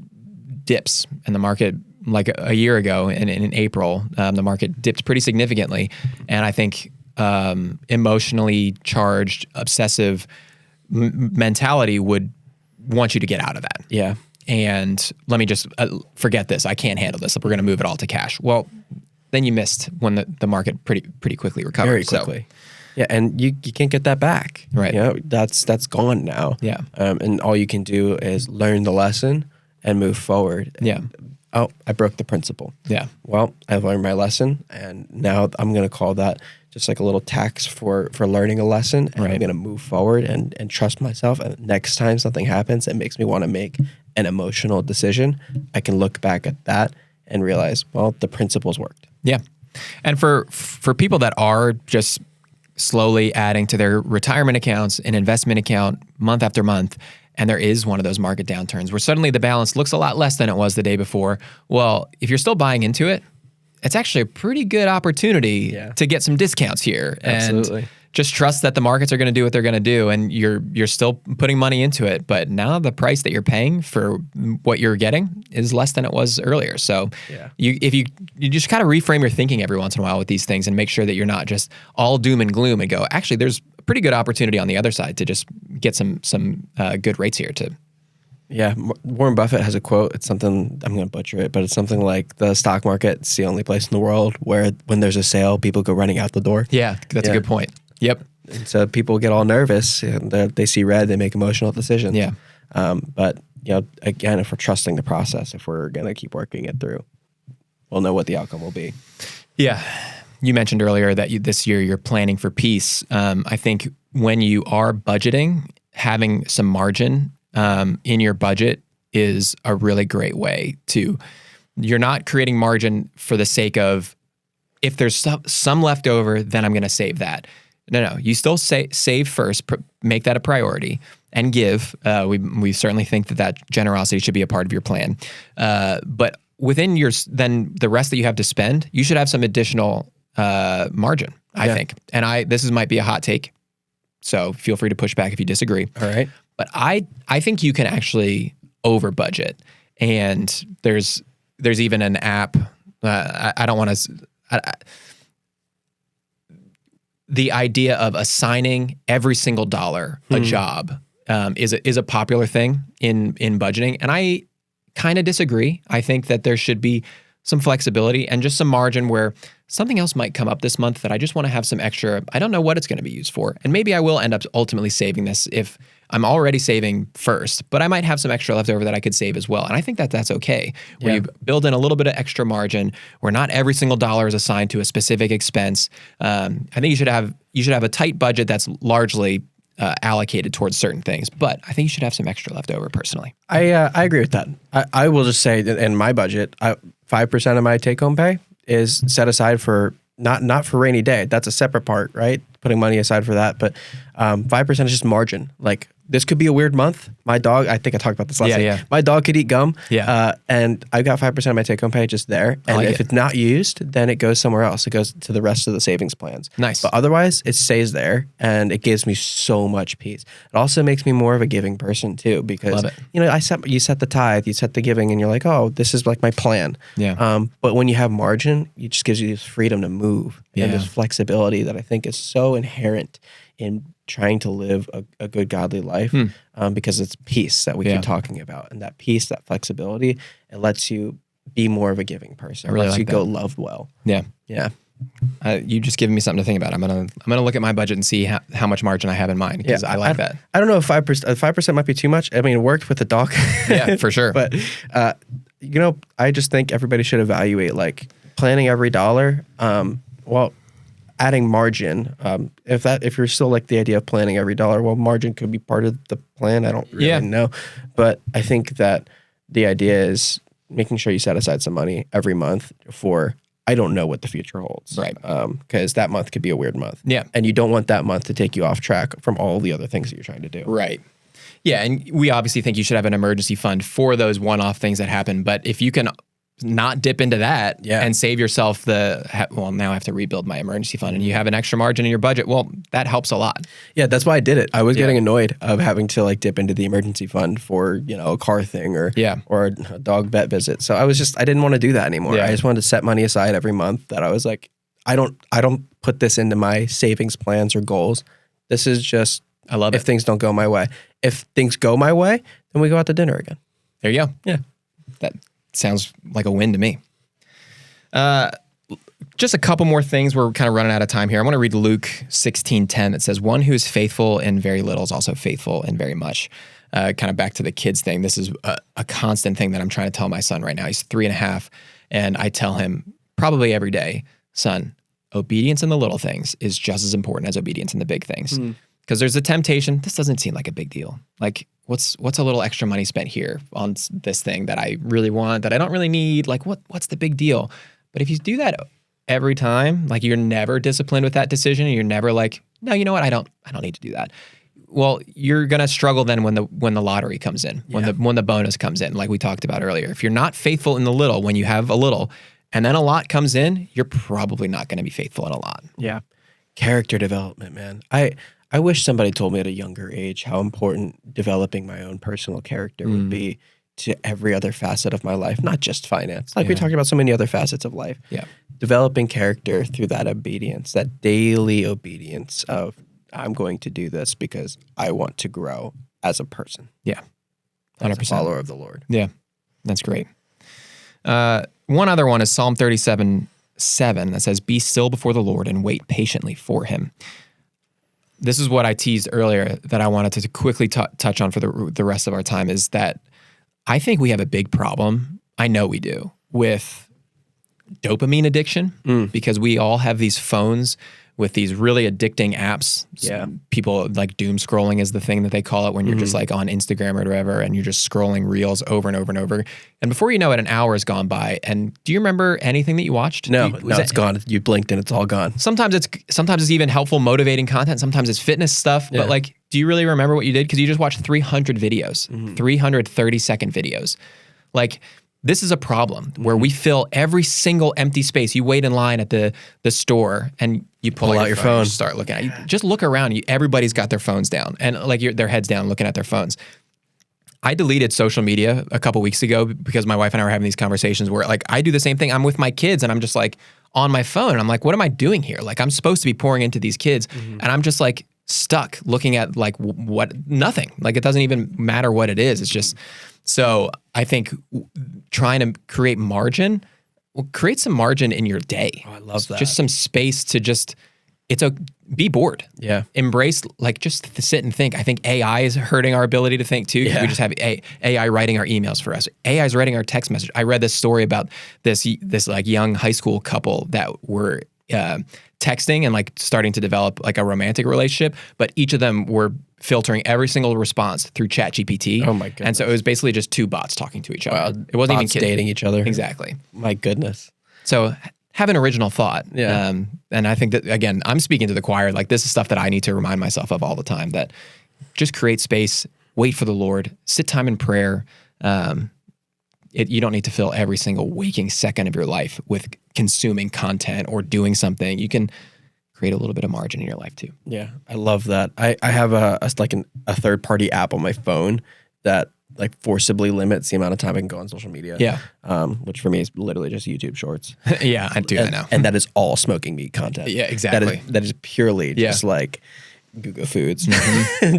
dips, and the market, like a year ago in April, the market dipped pretty significantly. And I think emotionally charged, obsessive mentality would want you to get out of that. Yeah. And let me just forget this. I can't handle this. We're going to move it all to cash. Well, then you missed when the market pretty quickly recovered. Very quickly. So, yeah, and you can't get that back. Right. That's gone now. Yeah. And all you can do is learn the lesson and move forward. Yeah. Oh, I broke the principle. Yeah. Well, I've learned my lesson, and now I'm going to call that just like a little tax for learning a lesson. And I'm going to move forward and trust myself. And next time something happens that makes me want to make an emotional decision, I can look back at that and realize, well, the principles worked. Yeah. And for people that are just slowly adding to their retirement accounts, an investment account month after month, and there is one of those market downturns where suddenly the balance looks a lot less than it was the day before, well, if you're still buying into it, it's actually a pretty good opportunity to get some discounts here. Absolutely. And just trust that the markets are going to do what they're going to do, and you're still putting money into it. But now the price that you're paying for what you're getting is less than it was earlier. So if you just kind of reframe your thinking every once in a while with these things and make sure that you're not just all doom and gloom and go, actually, there's a pretty good opportunity on the other side to just get some good rates here too. Yeah, Warren Buffett has a quote. It's something, I'm going to butcher it, but it's something like the stock market's the only place in the world where when there's a sale, people go running out the door. Yeah, that's a good point. Yep. And so people get all nervous and they see red, they make emotional decisions. Yeah. But again, if we're trusting the process, if we're going to keep working it through, we'll know what the outcome will be. Yeah. You mentioned earlier that this year you're planning for peace. I think when you are budgeting, having some margin in your budget is a really great way to, you're not creating margin for the sake of, if there's some left over, then I'm going to save that. No, you still save first, make that a priority, and give. We certainly think that generosity should be a part of your plan. But within then the rest that you have to spend, you should have some additional margin, I think. And this might be a hot take, so feel free to push back if you disagree. All right. But I think you can actually over budget, and there's even an app. I don't want to. The idea of assigning every single dollar a job is a popular thing in budgeting, and I kind of disagree. I think that there should be some flexibility and just some margin where something else might come up this month that I just want to have some extra. I don't know what it's going to be used for, and maybe I will end up ultimately saving this if I'm already saving first, but I might have some extra left over that I could save as well. And I think that that's okay. Where you build in a little bit of extra margin where not every single dollar is assigned to a specific expense. I think you should have a tight budget that's largely allocated towards certain things, but I think you should have some extra left over personally. I agree with that. I will just say that in my budget, 5% of my take-home pay is set aside for not for rainy day. That's a separate part, right? Putting money aside for that, but 5% is just margin. Like, this could be a weird month. My dog, I think I talked about this last week. My dog could eat gum. And I got 5% of my take-home pay just there. And if it's not used, then it goes somewhere else. It goes to the rest of the savings plans. Nice. But otherwise, it stays there, and it gives me so much peace. It also makes me more of a giving person too, because you set the tithe, you set the giving, and you're like, oh, this is like my plan. Yeah. But when you have margin, it just gives you this freedom to move and this flexibility that I think is so inherent in trying to live a good godly life, because it's peace that we keep talking about, and that peace, that flexibility, it lets you be more of a giving person. It lets you go love well. Yeah. You just given me something to think about. I'm gonna look at my budget and see how much margin I have in mind, because I like that. I don't know if 5% might be too much. I mean, it worked with the dog. Yeah, for sure. But I just think everybody should evaluate like planning every dollar. Adding margin, if you're still like the idea of planning every dollar, well, margin could be part of the plan. I don't really know, but I think that the idea is making sure you set aside some money every month for, I don't know what the future holds, right? Because that month could be a weird month, and you don't want that month to take you off track from all the other things that you're trying to do, right? Yeah, and we obviously think you should have an emergency fund for those one-off things that happen, but if you can not dip into that and save yourself now I have to rebuild my emergency fund, and you have an extra margin in your budget, well, that helps a lot. Yeah, that's why I did it. I was getting annoyed of having to like dip into the emergency fund for, a car thing or a dog vet visit. So I didn't want to do that anymore. I just wanted to set money aside every month that I was like, I don't put this into my savings plans or goals. This is just, I love it. If things don't go my way. If things go my way, then we go out to dinner again. There you go. Yeah. That sounds like a win to me. Just a couple more things. We're kind of running out of time here. I want to read Luke 16:10 that says, "One who is faithful in very little is also faithful in very much." Kind of back to the kids thing. This is a constant thing that I'm trying to tell my son right now. He's 3.5, and I tell him probably every day, son, obedience in the little things is just as important as obedience in the big things. Because there's a temptation. This doesn't seem like a big deal. Like, what's a little extra money spent here on this thing that I really want, that I don't really need? Like, what's the big deal? But if you do that every time, like you're never disciplined with that decision, and you're never like, no, you know what? I don't need to do that. Well, you're gonna struggle then when the lottery comes in, when the bonus comes in, like we talked about earlier. If you're not faithful in the little, when you have a little, and then a lot comes in, you're probably not going to be faithful in a lot. Yeah. Character development, man. I wish somebody told me at a younger age how important developing my own personal character would be to every other facet of my life, not just finance. Like we talked about so many other facets of life. Yeah. Developing character through that obedience, that daily obedience of I'm going to do this because I want to grow as a person. Yeah. 100%. 100%. As a follower of the Lord. Yeah. That's great. One other one is Psalm 37:7 that says, "Be still before the Lord and wait patiently for him." This is what I teased earlier that I wanted to quickly touch on for the rest of our time, is that I think we have a big problem, I know we do, with dopamine addiction, because we all have these phones with these really addicting apps. Yeah. People like doom scrolling is the thing that they call it, when you're just like on Instagram or whatever, and you're just scrolling reels over and over and over. And before you know it, an hour has gone by. And do you remember anything that you watched? No, it's gone. You blinked and it's all gone. Sometimes it's even helpful, motivating content. Sometimes it's fitness stuff. But like, do you really remember what you did? Because you just watched 300 videos, 330-second videos. Like, this is a problem where we fill every single empty space. You wait in line at the store and you pull out your phone. You start looking at it. Just look around. Everybody's got their phones down and like their heads down looking at their phones. I deleted social media a couple weeks ago because my wife and I were having these conversations where like I do the same thing. I'm with my kids and I'm just like on my phone. And I'm like, what am I doing here? Like I'm supposed to be pouring into these kids and I'm just like stuck looking at like nothing. Like it doesn't even matter what it is. It's just... So I think trying to create margin, create some margin in your day. Oh, I love that. Just some space to just, be bored. Yeah. Embrace, like just to sit and think. I think AI is hurting our ability to think too. Yeah. We just have AI writing our emails for us. AI is writing our text message. I read this story about this like young high school couple that were texting and like starting to develop like a romantic relationship, but each of them were filtering every single response through ChatGPT. Oh my goodness. And so it was basically just two bots talking to each other. Wow. It wasn't Bots even dating each other. Exactly. My goodness. So have an original thought. Yeah. And I think that, again, I'm speaking to the choir. Like this is stuff that I need to remind myself of all the time, that just create space, wait for the Lord, sit time in prayer. You don't need to fill every single waking second of your life with consuming content or doing something. You can create a little bit of margin in your life too. Yeah, I love that. I have a third-party app on my phone that like forcibly limits the amount of time I can go on social media. Yeah. Which for me is literally just YouTube Shorts. Yeah, I do that now. And that is all smoking meat content. Yeah, exactly. That is purely just like Google Foods,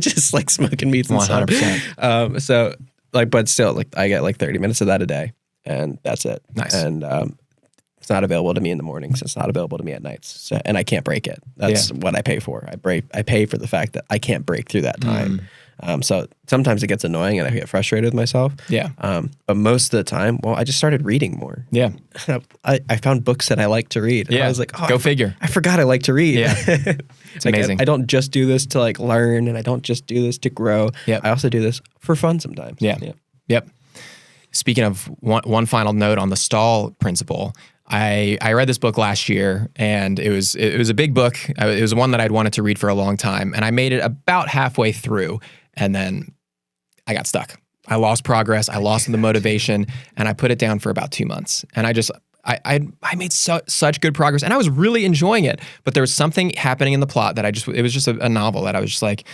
just like smoking meats and 100%. So like, but still, like I get like 30 minutes of that a day, and that's it. Nice. And it's not available to me in the mornings. It's not available to me at nights. So, and I can't break it. That's what I pay for. I pay for the fact that I can't break through that time. So sometimes it gets annoying and I get frustrated with myself. Yeah. But most of the time, well, I just started reading more. Yeah. I found books that I like to read. And I was like, oh, go figure. I forgot I like to read. Yeah. It's like, amazing. I don't just do this to like learn, and I don't just do this to grow. Yep. I also do this for fun sometimes. Yeah. Yep. Speaking of one final note on the stall principle, I read this book last year, and it was a big book. It was one that I'd wanted to read for a long time, and I made it about halfway through, and then I got stuck. I lost progress. I lost the motivation, and I put it down for about 2 months. And I made such good progress, and I was really enjoying it. But there was something happening in the plot that it was just a novel that I was just like,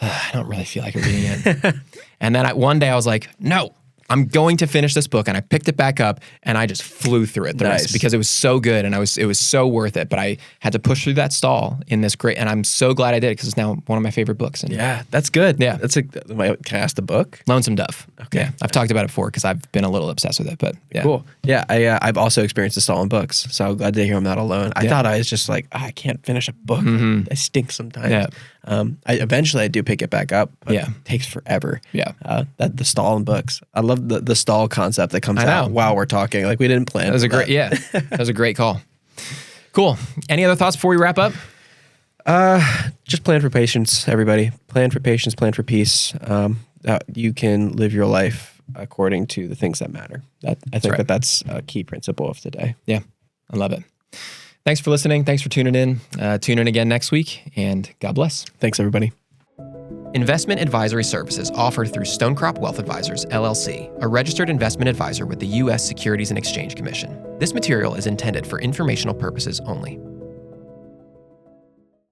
I don't really feel like reading it. And then one day I was like, no, I'm going to finish this book. And I picked it back up and I just flew through it the rest because it was so good and it was so worth it. But I had to push through that stall in this great, and I'm so glad I did it because it's now one of my favorite books. And yeah, that's good. Yeah. Can I ask the book? Lonesome Dove. Okay. Yeah, I've talked about it before because I've been a little obsessed with it, but yeah. Cool. Yeah, I've also experienced the stall in books, so I'm glad to hear I'm not alone. I thought I was just like, I can't finish a book. I stink sometimes. Yeah. Eventually I do pick it back up, but it takes forever. Yeah. The stall in books. I love the stall concept that comes out while we're talking. Like we didn't plan. That was that was a great call. Cool. Any other thoughts before we wrap up? Just plan for patience, everybody. Plan for patience, plan for peace. You can live your life according to the things that matter. I think that's a key principle of today. Yeah. I love it. Thanks for listening. Thanks for tuning in. Tune in again next week, and God bless. Thanks, everybody. Investment advisory services offered through Stonecrop Wealth Advisors, LLC, a registered investment advisor with the U.S. Securities and Exchange Commission. This material is intended for informational purposes only.